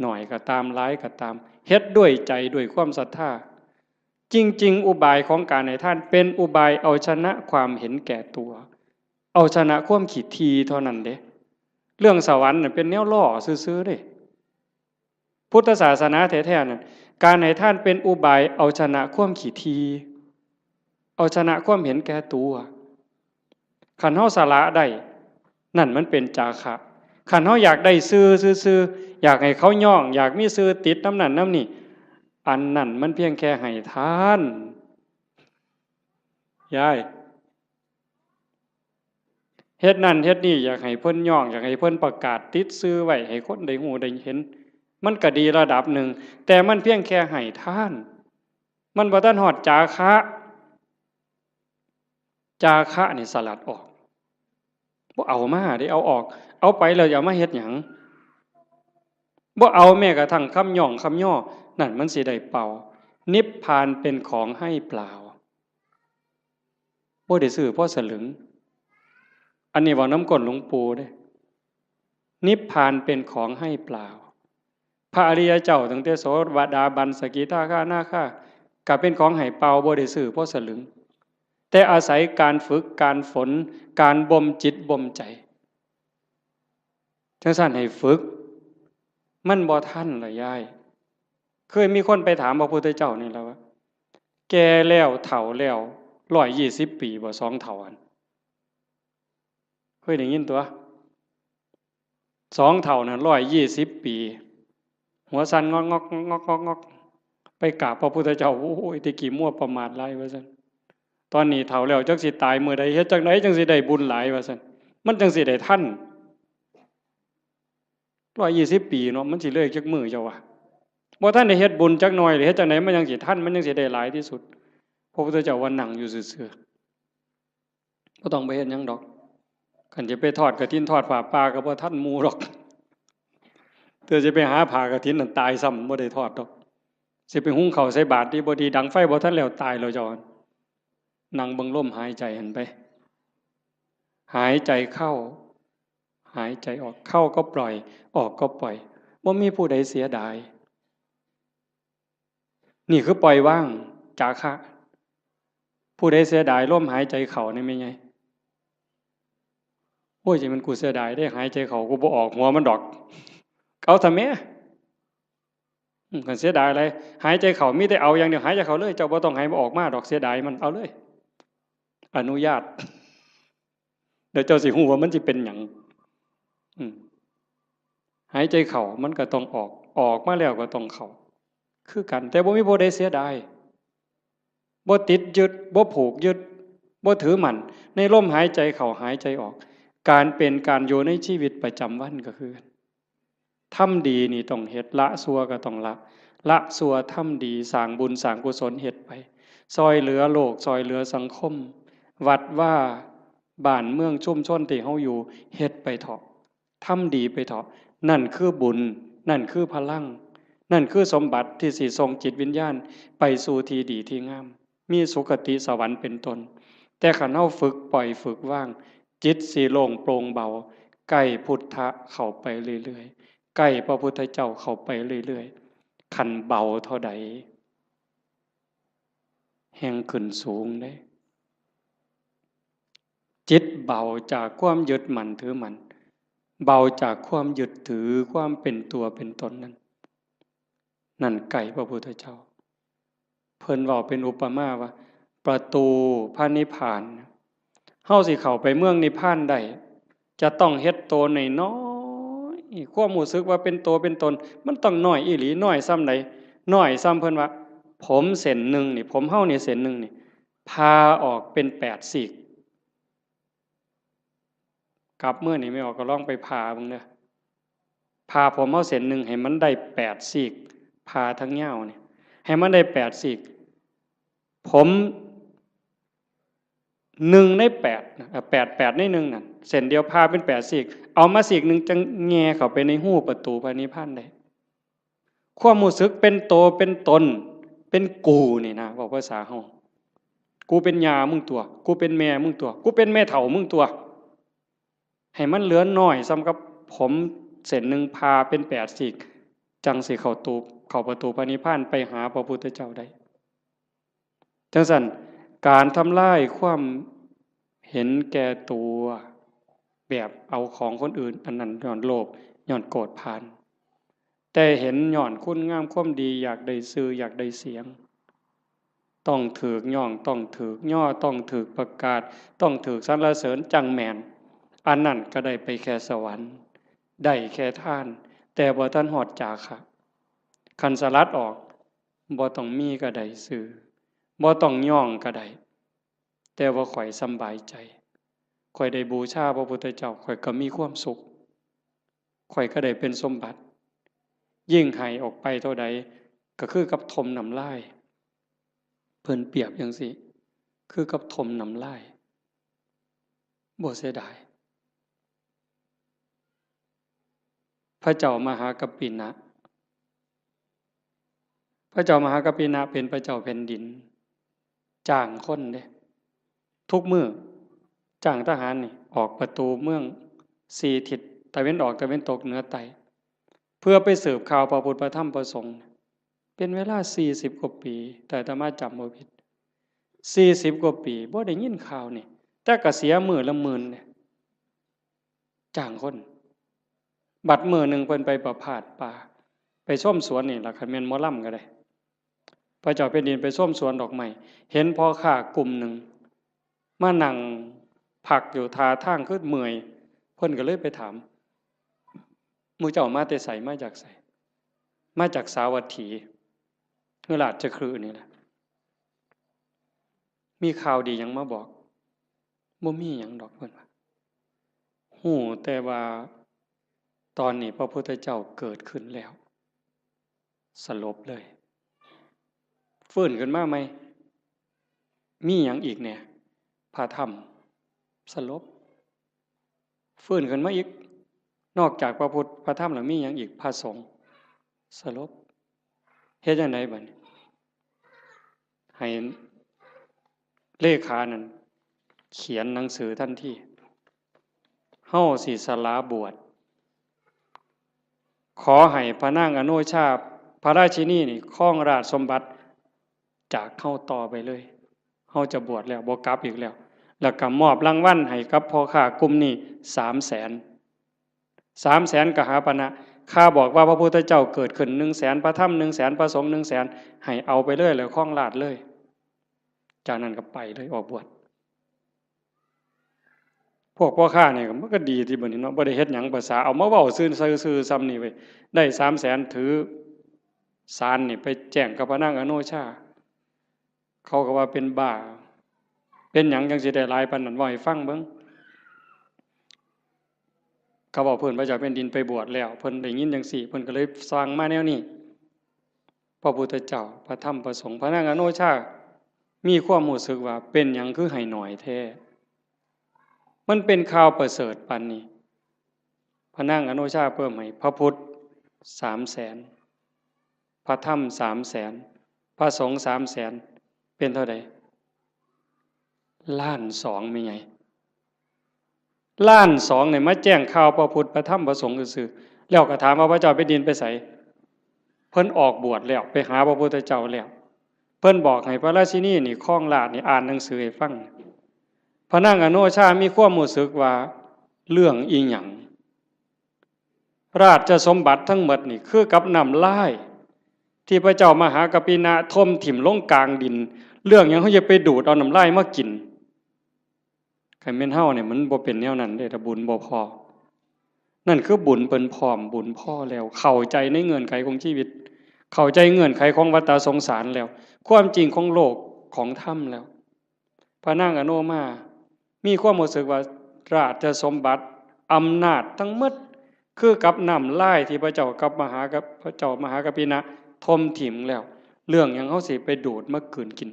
หน่อยก็ตามร้ายก็ตามเฮ็ดด้วยใจด้วยความศรัทธาจริงๆอุบายของการให้ท่านเป็นอุบายเอาชนะความเห็นแก่ตัวเอาชนะความขี้ทีเท่านั้นเด้เรื่องสวรรค์น่ะเป็นแนวล่อซื่อๆเด้พุทธศาสนาแท้ๆนั่นการให้ท่านเป็นอุบายเอาชนะความขี้ทีเอาชนะความเห็นแก่ตัวขันเฮาสละได้นั่นมันเป็นจาคะขันเฮาอยากได้ซื่ออยากให้เขาย่องอยากมีซื่อติดน้ำนั่นน้ำนี่อันนั่นมันเพียงแค่ให้ทานยายเฮ็ดนั่นเฮ็ดนี่อยากให้เพิ่นย่องอยากให้เพิ่นประกาศติดซื่อไว้ให้คนได้ฮู้ได้เห็นมันก็ดีระดับหนึ่งแต่มันเพียงแค่ให้ทานมันบ่ทันฮอดจาคะนี่สลัดออกบ่เอามาได้เอาออกเอาไปแล้วอย่ามาเฮ็ดหยังบ่เอาแม้กระทั่งคำย่องคำย่อนั่นมันสิได้เป่านิพพานเป็นของให้เปล่าบ่ได้ซื้อเพราะสลึงอันนี้ว่าน้ำก้นหลวงปู่เด้นิพพานเป็นของให้เปล่าพระอริยเจ้าตั้งแต่โสดาบันสกิทาคานาคาก็เป็นของให้เปล่าบ่ได้ซื้อเพราะสลึงแต่อาศัยการฝึกการฝนการบ่มจิตบ่มใจจังซั่นให้ฝึกมันบ่ทันล่ะยายเคยมีคนไปถามพระพุทธเจ้านี่แล้วว่าแก่แล้วเฒ่าแล้ว120 ปีบ่2เฒ่าอันเคยได้ยินตัว2เฒ่านั้น120 ปีหัวสั่นงอกไปกราบพระพุทธเจ้าโอ้ยตะกี้มั่วประมาทหลายว่าซั่นตอนนี้เฒ่าแล้วจักสิตายมื้อใดเฮ็ดจังไดจังสิได้บุญหลายว่าซั่นมันจังสิได้ทัน120 ปีเนาะมันสิเลยจักมื้อเจ้าว่าบ่ทันได้เฮ็ดบุญจักหน่อยหรือเฮ็ดจังไดมันจังสิทันมันจังสิได้หลายที่สุดพระพุทธเจ้าว่านั่งอยู่ซื่อๆบ่ต้องไปเฮ็ดหยังดอกคันจะไปทอดกฐินทอดผ้าป่าก็บ่ทันหมู่ดอกเธอจะไปหาผ้ากฐินนั่นตายซ้ำบ่ได้ทอดดอกสิไปหุงข้าวใส่บาตรที่บ่ดีดังไฟบ่ทันแล้วตายแล้วเจ้านั่งเบิ่งลมหายใจหันไปหายใจเข้าหายใจออกเข้าก็ปล่อยออกก็ปล่อยบ่มีผู้ใดเสียดายนี่คือปล่อยว่างจาคะผู้ใดเสียดายลมหายใจเข้านี่แม่นไงโอ้ยจิมันกูเสียดายได้หายใจเข้ากูบ่ออกหัวมันดอกเอาทำแม่กันเสียดายอะไรหายใจเข้ามีแต่เอาอย่างเดียวหายใจเข้าเลยเจ้าบ่ต้องให้มันออกมาดอกเสียดายมันเอาเลยอนุญาตเดี๋ยวเจ้าสิฮู้ว่ามันสิเป็นหยังหายใจเข้ามันก็ต้องออกมาแล้วก็ต้องเข้าคือกันแต่บ่มีผู้ใดเสียดายบ่ติดยึดบ่ผูกยึดบ่ถือมั่นในลมหายใจเข้าหายใจออก การเป็นการอยู่ในชีวิตประจำวันก็คือทำดีนี่ต้องเฮ็ดละชั่วก็ต้องละชั่วทำดีสร้างบุญสร้างกุศลเฮ็ดไปซอยเหลือโลกซอยเหลือสังคมวัดว่าบ้านเมืองชุมชนที่เฮาอยู่เฮ็ดไปเถาะทำดีไปเถาะนั่นคือบุญนั่นคือพลังนั่นคือสมบัติที่สิส่งจิตวิญญาณไปสู่ที่ดีที่งามมีสุคติสวรรค์เป็นต้นแต่คันเฮาฝึกปล่อยฝึกว่างจิตสิโล่งโปร่งเบาใกล้พุทธะเข้าไปเรื่อยๆใกล้พระพุทธเจ้าเข้าไปเรื่อยๆคันเบาเท่าใดแห่งขึ้นสูงเด้จิตเบาจากความยึดมั่นถือมั่นเบาจากความยึดถือความเป็นตัวเป็นตนนั่นไก่พระพุทธเจ้าเพิ่นเว้าเป็นอุปมาว่าประตูพระนิพพานเฮาสิเข้าไปเมืองนิพพานได้จะต้องเฮ็ดโตน้อยๆความรู้สึกว่าเป็นตัวเป็นตนมันต้องน้อยอีหลีน้อยส่ำใดน้อยส่ำเพิ่นว่าผมเส้นหนึ่งนี่ผมเฮานี่เส้นหนึ่งนี่พาออกเป็น8ซีกกลับเมื่อนี่ไม่ออกก็ลองไปพาเบิ่งเด้อพาผมเฮาเส้นหนึ่งให้มันได้8ซีกพาทั้งยาวนี่ให้มันได้8ซีกผม1 ใน 8นะ8ใน1นั่นเส้นเดียวพาเป็น8ซีกเอามาซีกหนึ่งจังแง่เข้าไปในหูประตูพระนิพพานได้ความรู้สึกเป็นโตเป็นตนเป็นกูนี่นะบอกภาษาเฮากูเป็นยามึงตัวกูเป็นแม่มึงตัวกูเป็นแม่เฒ่ามึงตัวให้มันเหลือน้อยซ้ำกับผมเส้นหนึ่งพาเป็น8ซีกจังสิเข้าประตูพระนิพพานไปหาพระพุทธเจ้าได้จังซั่นการทำลายความเห็นแก่ตัวแบบเอาของคนอื่นอันนั้นย้อนโลภย้อนโกรธพานแต่เห็นย้อนคุณงามความดีอยากได้ชื่ออยากได้เสียงต้องถูกย่องต้องถูกย่อต้องถูกประกาศต้องถูกสรรเสริญจังแม่นอันนั้นก็ได้ไปแค่สวรรค์ได้แค่ทานแต่บ่ทันฮอดจาคะคันสลัดออกบ่ต้องมีก็ได้ชื่อบ่ต้องย่องก็ได้แต่ว่าข่อยสำบายใจข่อยได้บูชาพระพุทธเจ้าข่อยก็มีความสุขข่อยก็ได้เป็นสมบัติยิ่งให้ออกไปเท่าใดก็คือกับทมน้ำลายเพิ่นเปรียบจังซี่คือกับทมน้ำลายบ่เสียดายพระเจ้ามหากัปปินะพระเจ้ามหากัปปินะเป็นพระเจ้าแผ่นดินจ้างคนเด้ทุกมื้อจ้างทหารนี่ออกประตูเมือง4ทิศตะเว้นออกตะเว้นตกเหนือใต้เพื่อไปสืบข่าวพระพุทธพระธรรมพระสงฆ์เป็นเวลา40กว่าปีแต่อาตมาจำบ่ผิด40กว่าปีบ่ได้ยินข่าวนี่แต่ก็เสียมื้อละหมื่นเนี่ยจ้างคนบัดมื้อนึงเพิ่นไปประพาสป่าไปชมสวนนี่ล่ะคันแม่นหมอลำก็ได้พระเจ้าแผ่นดินไปชมสวนดอกไม้เห็นพ่อค้ากลุ่มหนึ่งมานั่งพักอยู่ท่าทางคือเมื่อยเพิ่นก็เลยไปถามหมู่เจ้ามาแต่ไสมาจากไสมาจากสาวัตถีคือราชคฤห์นี่แหละมีข่าวดีหยังมาบอกบ่มีหยังดอกเพิ่นว่าฮู้แต่ว่าตอนนี้พระพุทธเจ้าเกิดขึ้นแล้วสลบเลยฟื้นขึ้นมาไหมมีหยังอีกเนี่ยพระธรรมสลบฟื้นขึ้นมาอีกนอกจากพระพุทธพระธรรมแล้วมีหยังอีกพระสงฆ์สลบเฮ็ดจังไดบัดนี้ให้เลขานั่นเขียนหนังสือทันทีเฮาสิสละบวชขอให้พระนางอโนชาพระราชินีนี่ครองราชสมบัติจากเฮาต่อไปเลยเฮาจะบวชแล้วบ่กลับอีกแล้วก็มอบรางวัลให้กับพ่อค้ากลุ่มนี้300,000 300,000กหาปณะข้าบอกว่าพระพุทธเจ้าเกิดขึ้น100,000พระธรรม100,000พระสงฆ์100,000ให้เอาไปเลยแล้วครองราชเลยจากนั้นก็ไปเลยออกบวชพวกพ่อค้านี่ก็มันก็ดีที่บัดนี้เนาะบ่ได้เฮ็ดหยังภาษาเอามาเว้าซื่อๆซ้ำนี่เว้ยได้300,000ถือศาลนี่ไปแจ้งกับพระนางอโนชาเขาก็ว่าเป็นบ้าเป็นหยังจังสิได้หลายปานนั้นเว้าให้ฟังเบิ่ง เขาบอกเพิ่นพระเจ้าแผ่นดินไปบวชแล้วเพิ่นได้ยินจังซี่เพิ่นก็เลยสร้างมาแนวนี้พระพุทธเจ้าพระธรรมพระสงฆ์พระนางอโนชามีความรู้สึกว่าเป็นหยังคือให้หน่อยแท้มันเป็นข่าวประเสริฐปานนี้พระนางอโนชาเพิ่มให้พระพุทธ300,000พระธรรม300,000พระสงฆ์300,000เป็นเท่าใด1,200,000มีไง1,200,000เนี่ยมาแจ้งข่าวพระพุทธพระธรรมพระสงฆ์ซื่อๆแล้วก็ถามว่าพระเจ้าแผ่นดินไปไสเพิ่นออกบวชแล้วไปหาพระพุทธเจ้าแล้วเพิ่นบอกให้พระราชินีนี่คล้องลาดนี่อ่านหนังสือให้ฟังพระนางอโนชามีความรู้สึกว่าเรื่องอีหยังราชสมบัติทั้งหมดนี่คือกับน้ำลายที่พระเจ้ามหากัปปินะทมถิ่มลงกลางดินเรื่องหยังเขาจะไปดูดเอาน้ำลายมากินใครแม่นเฮาเนี่ยมันบ่เป็นแนวนั้นเด้ถ้าบุญบ่พอนั่นคือบุญเปิ้นพร้อมบุญพอแล้วเข้าใจในเงื่อนไขของชีวิตเข้าใจเงื่อนไขของวัฏสงสารแล้วความจริงของโลกของธรรมแล้วพระนางอโนมามีความรู้สึกว่าราชสมบัติอำนาจทั้งหมดคือกับน้ำลายที่พระเจ้ากับพระเจ้ามหากัปปินะทมถิ่มแล้วเรื่องหยังเฮาสิไปดูดมากืนกิน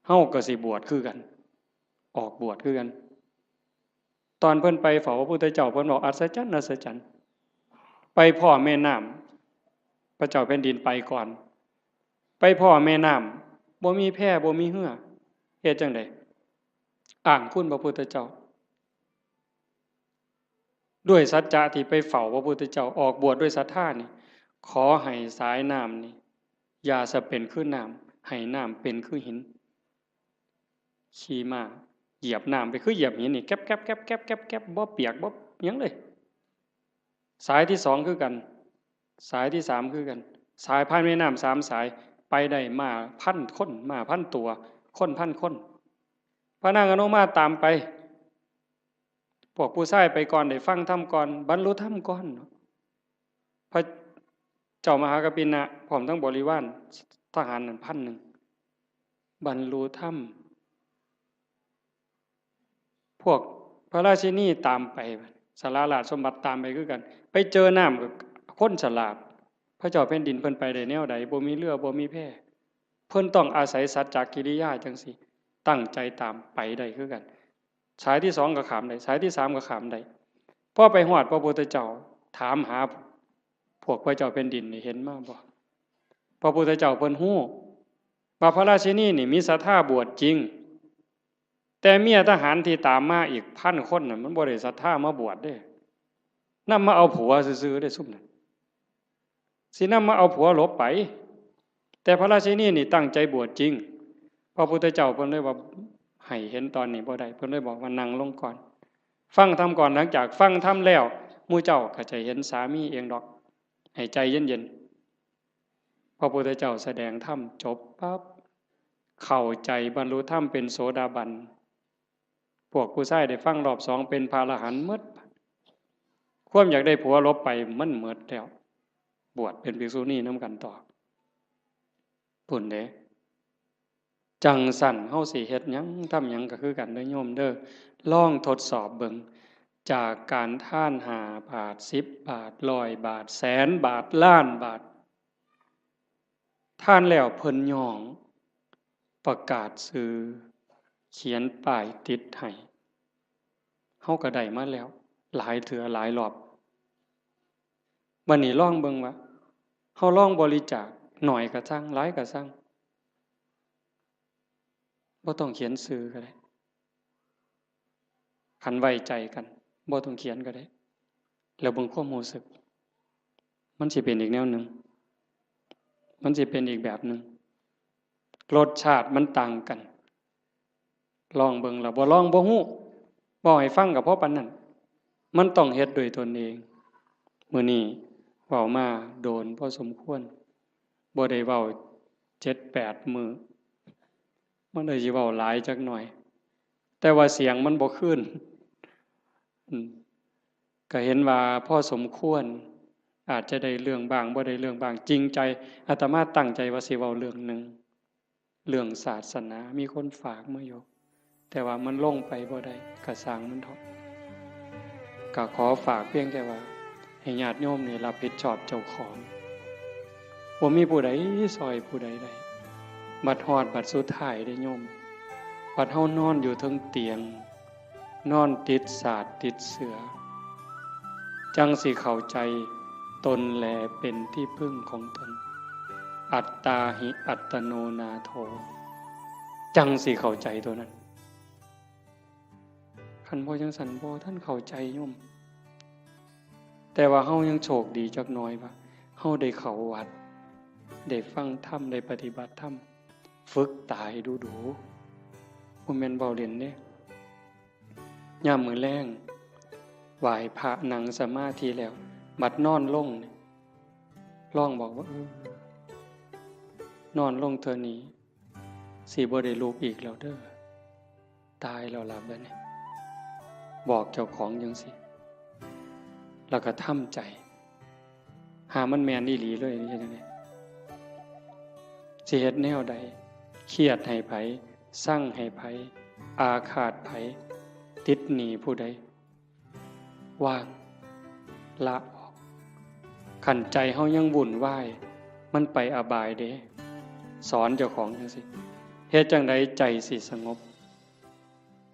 เฮาก็สิบวชคือกันออกบวชคือกันตอนเพิ่นไปเฝ้าพระพุทธเจ้าเพิ่นบอกอัศจรรย์อัศจรรย์ไปพ่อแม่น้ำพระเจ้าแผ่นดินไปก่อนไปพ่อแม่น้ำบ่มีแพบ่มีเหือเฮ็ดจังได๋อ้างคุณพระพุทธเจ้าด้วยสัจจะที่ไปเฝ้าพระพุทธเจ้าออกบวชด้วยศรัทธานี่ขอให้สายน้ำนี่อย่าสะเป็นคือน้ำให้น้ำเป็นคือหินขี่ม้าเหยียบน้ำไปคือเหยียบหินนี่แก๊บแก๊บแก๊บแก๊บแก๊บแก๊บบ่เปียกบ่หยังเลยสายที่2คือกันสายที่3คือกันสายผ่านแม่น้ำ3สายไปได้มา1,000 คนมา1,000 ตัวคน1,000 คนพระนางอนุมาตามไปพวกผู้ชายไปก่อนได้ฟังธรรมก่อนบรรลุธรรมก่อนพระเจ้ามหากัปปินะพร้อมทั้งบริวารทหารนั่น1,000บรรลุธรรมพวกพระราชินีตามไปสาราราชสมบัติตามไปคือกันไปเจอน้ำกับคนฉลาดพระเจ้าแผ่นดินเพิ่นไปได้แนวใดบ่มีเรือบ่มีแพเพิ่นต้องอาศัยสัจจกิริยาจังซี่ตั้งใจตามไปได้คือกันสายที่2ก็ข้ามได้สายที่3ก็ข้ามได้พอไปฮอดพระพุทธเจ้าถามหาพวกพระเจ้าแผ่นดินนี่เห็นมาบ่พระพุทธเจ้าเพิ่นฮู้ว่าพระราชินีนี่มีศรัทธาบวชจริงแต่เมียทหารที่ตามมาอีก1,000 คนน่ะมันบ่ได้ศรัทธามาบวชเด้นำมาเอาผัวซื่อๆได้ซุ่มนั้นสินำมาเอาผัวหลบไปแต่พระราชินีนี่ตั้งใจบวชจริงพระพุทธเจ้าเพิ่นเลยว่าให้เห็นตอนนี้บ่ได้เพิ่นเลยบอกว่านั่งลงก่อนฟังธรรมก่อนหลังจากฟังธรรมแล้วหมู่เจ้าก็จะเห็นสามีเองดอกให้ใจเย็นๆพระพุทธเจ้าแสดงธรรมจบปั๊บเข้าใจบรรลุธรรมเป็นโสดาบันพวกผู้ชายได้ฟังรอบ2เป็นพระอรหันต์หมดความอยากได้ผัวลบไปมันหมดแล้วบวชเป็นภิกษุณีนำกันต่อพุ่นเด้จังสั่นเฮาสิเฮ็ดหยังทำหยังก็คือกันเด้อโยมเด้อลองทดสอบเบิ่งจากการท่าน5 บาท10 บาท100 บาทแสนบาทล้านบาทท่านแล้วเพิ่นย่องประกาศซื้อเขียนป้ายติดให้เฮาก็ได้มาแล้วหลายเทื่อหลายรอบบัดนี้ลองเบิ่งว่าเฮาลองบริจาคหน่อยก็ซังหลายก็ซังบ่ต้องเขียนชื่อก็ได้คันไว้ใจกันบ่ต้องเขียนก็ได้แล้วเบิ่งความรู้สึกมันสิเป็นอีกแนวหนึ่งมันสิเป็นอีกแบบหนึ่งรสชาติมันต่างกันลองเบิ่งแล้วบ่ลองบ่ฮู้บ่ให้ฟังก็เพราะปานนั้นมันต้องเฮ็ดด้วยตนเองมื้อนี้เว้ามาโดนพอสมควรบ่ได้เว้า 7-8 มื้อมันเลยสิเว้าหลายจักหน่อยแต่ว่าเสียงมันบ่คืนก็เห็นว่าพอสมควรอาจจะได้เรื่องบ้างบ่ได้เรื่องบ้างจริงใจอาตมาตั้งใจว่าสิเว้าเรื่องนึงเรื่องศาสนามีคนฝากมาอยู่แต่ว่ามันลงไปบ่ได้ก็สร้างมันเถาะ ก็ขอฝากเพียงแต่ว่าให้ญาติโยมนี่รับผิดชอบเจ้าของบ่มีผู้ใดซอยผู้ใดได้บัดฮอดบัดสุดท้ายได้โยมบัดเฮานอนอยู่เทิงเตียงนอนติดสาดติดเสือจังสิเข้าใจตนแลเป็นที่พึ่งของตนอัตตาหิอัตโนนาโถจังสิเข้าใจตัวนั้นคันบ่จังสันบ่ท่านเข้าใจโยมแต่ว่าเฮายังโชคดีจักหน่อยว่าเฮาได้เข้าวัดได้ฟังธรรมได้ปฏิบัติธรรมฝึกตายดูๆบ่แม่นเว้าเล่นเด้ยามมื้อแลงไหว้พระนั่งสมาธิแล้วบัดนอนลงลองบอกว่านอนลงเทื่อนี้สิบ่ได้ลุกอีกแล้วเด้อตายแล้วล่ะบัดนี้บอกเจ้าของจังซี่แล้วก็ทำใจหามันแม่นอีหลีเลยนี่จังได๋สิเฮ็ดแนวใดเครียดให้ไผสั่งให้ไผอาฆาตไผติดหนี้ผู้ใดว่างละออกขันใจเฮายังวุ่นวายมันไปอบายเด้สอนเจ้าของจังซี่เฮ็ดจังไดใจสิสงบ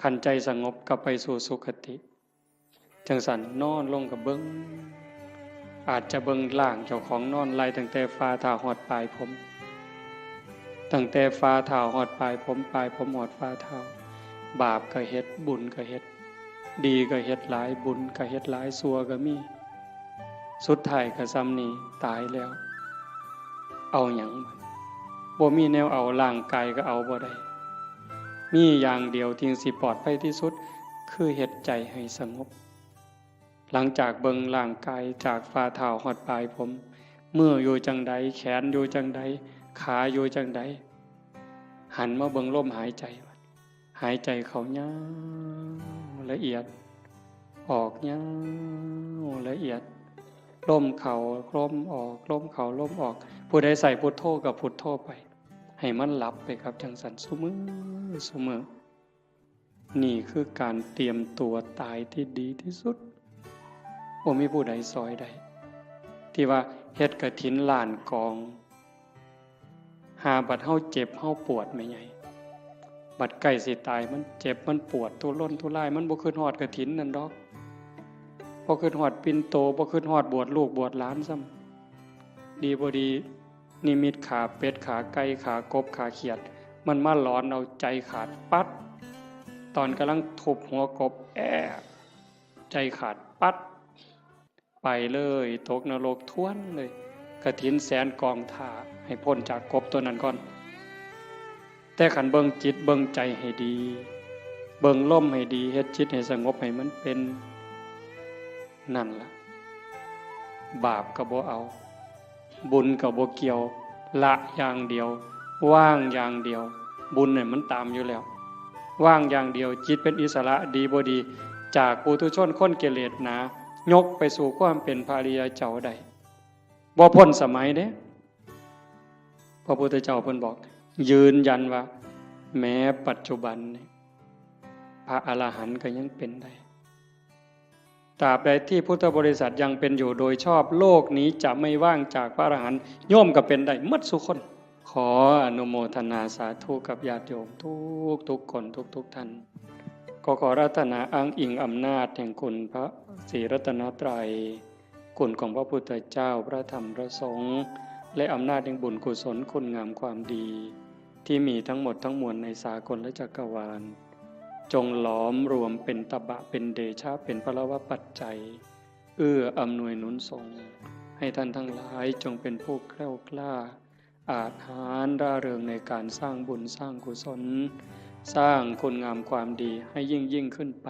ขันใจสงบก็ไปสู่สุคติจังสันนอนลงกับเบิ่งอาจจะเบิ่งล่างเจ้าของนอนไล่ตั้งแต่ฝ่าเท้าฮอดปลายผมตั้งแต่ฝ่าเท้าฮอดปลายผมปลายผมฮอดฝ่าเท้าบาปก็เฮ็ดบุญก็เฮ็ดดีก็เฮ็ดหลายบุญก็เฮ็ดหลายชั่วก็มีสุดท้ายก็ซ้ำนี้ตายแล้วเอาหยังบ่มีแนวเอาร่างกายก็เอาบ่ได้มีอย่างเดียวที่สิปลอดภัยที่สุดคือเฮ็ดใจให้สงบหลังจากเบิ่งร่างกายจากฝ่าเท้าฮอดปลายผมมืออยู่จังใดแขนอยู่จังใดขาอยู่จังใดหันมาเบิ่งลมหายใจหายใจเข้ายาวละเอียดออกยาวละเอียดลมเข้าลมออกลมเข้าลมออกผู้ใดใส่พุทโธกับพุทโธไปให้มันหลับไปครับจังสันซุมื้อนี่คือการเตรียมตัวตายที่ดีที่สุดบ่มีผู้ใดซอยได้ที่ว่าเฮ็ดกฐินล้านกองหาบัดเฮาเจ็บเฮาปวดแม่ใหญ่บัดใกล้สิตายมันเจ็บมันปวดทุรนทุรายมันบ่คิดฮอดกฐินนั่นดอกบ่คิดฮอดปิ่นโตบ่คิดฮอดบวชลูกบวชหลานซ้ำดีบ่ดีนิมิตขาเป็ดขาไก่ขากบขาเขียดมันมาหลอนเอาใจขาดปัดตอนกำลังทุบหัวกบใจขาดปัดไปเลยตกนรกท้วนเลยกฐินแสนกองท่าให้พ้นจากกบตัวนั้นก่อนแต่ขันเบิ่งจิตเบิ่งใจให้ดีเบิ่งลมให้ดีเฮ็ดจิตให้สงบให้มันเป็นนั่นล่ะบาปก็บ่เอาบุญก็บ่เกี่ยวละอย่างเดียวว่างอย่างเดียวบุญเนี่ยมันตามอยู่แล้วว่างอย่างเดียวจิตเป็นอิสระดีบ่ดีจากปุถุชนคนกิเลสหนายกไปสู่ความเป็นพระอริยเจ้าได้บ่พ้นสมัยเด้พระพุทธเจ้าเพิ่นบอกยืนยันว่าแม้ปัจจุบันพระอรหันต์ก็ยังเป็นได้ตราบใดที่พุทธบริษัทยังเป็นอยู่โดยชอบโลกนี้จะไม่ว่างจากพระอรหันต์โยมก็เป็นได้หมดทุกคนขออนุโมทนาสาธุกับญาติโยมทุกคนทุกท่านก็ขอรัตนาอ้างอิงอำนาจแห่งคุณพระศรีรัตนตรัยคุณของพระพุทธเจ้าพระธรรมพระสงฆ์และอำนาจแห่งบุญกุศลคุณงามความดีที่มีทั้งหมดทั้งมวลในสากลและจักรวาลจงหลอมรวมเป็นตบะเป็นเดชะเป็นพลวปัจจัยเอื้ออำนวยหนุนส่งให้ท่านทั้งหลายจงเป็นผู้แกล้วกล้าอาจหาญร่าเริงในการสร้างบุญสร้างกุศลสร้างคุณงามความดีให้ยิ่งขึ้นไป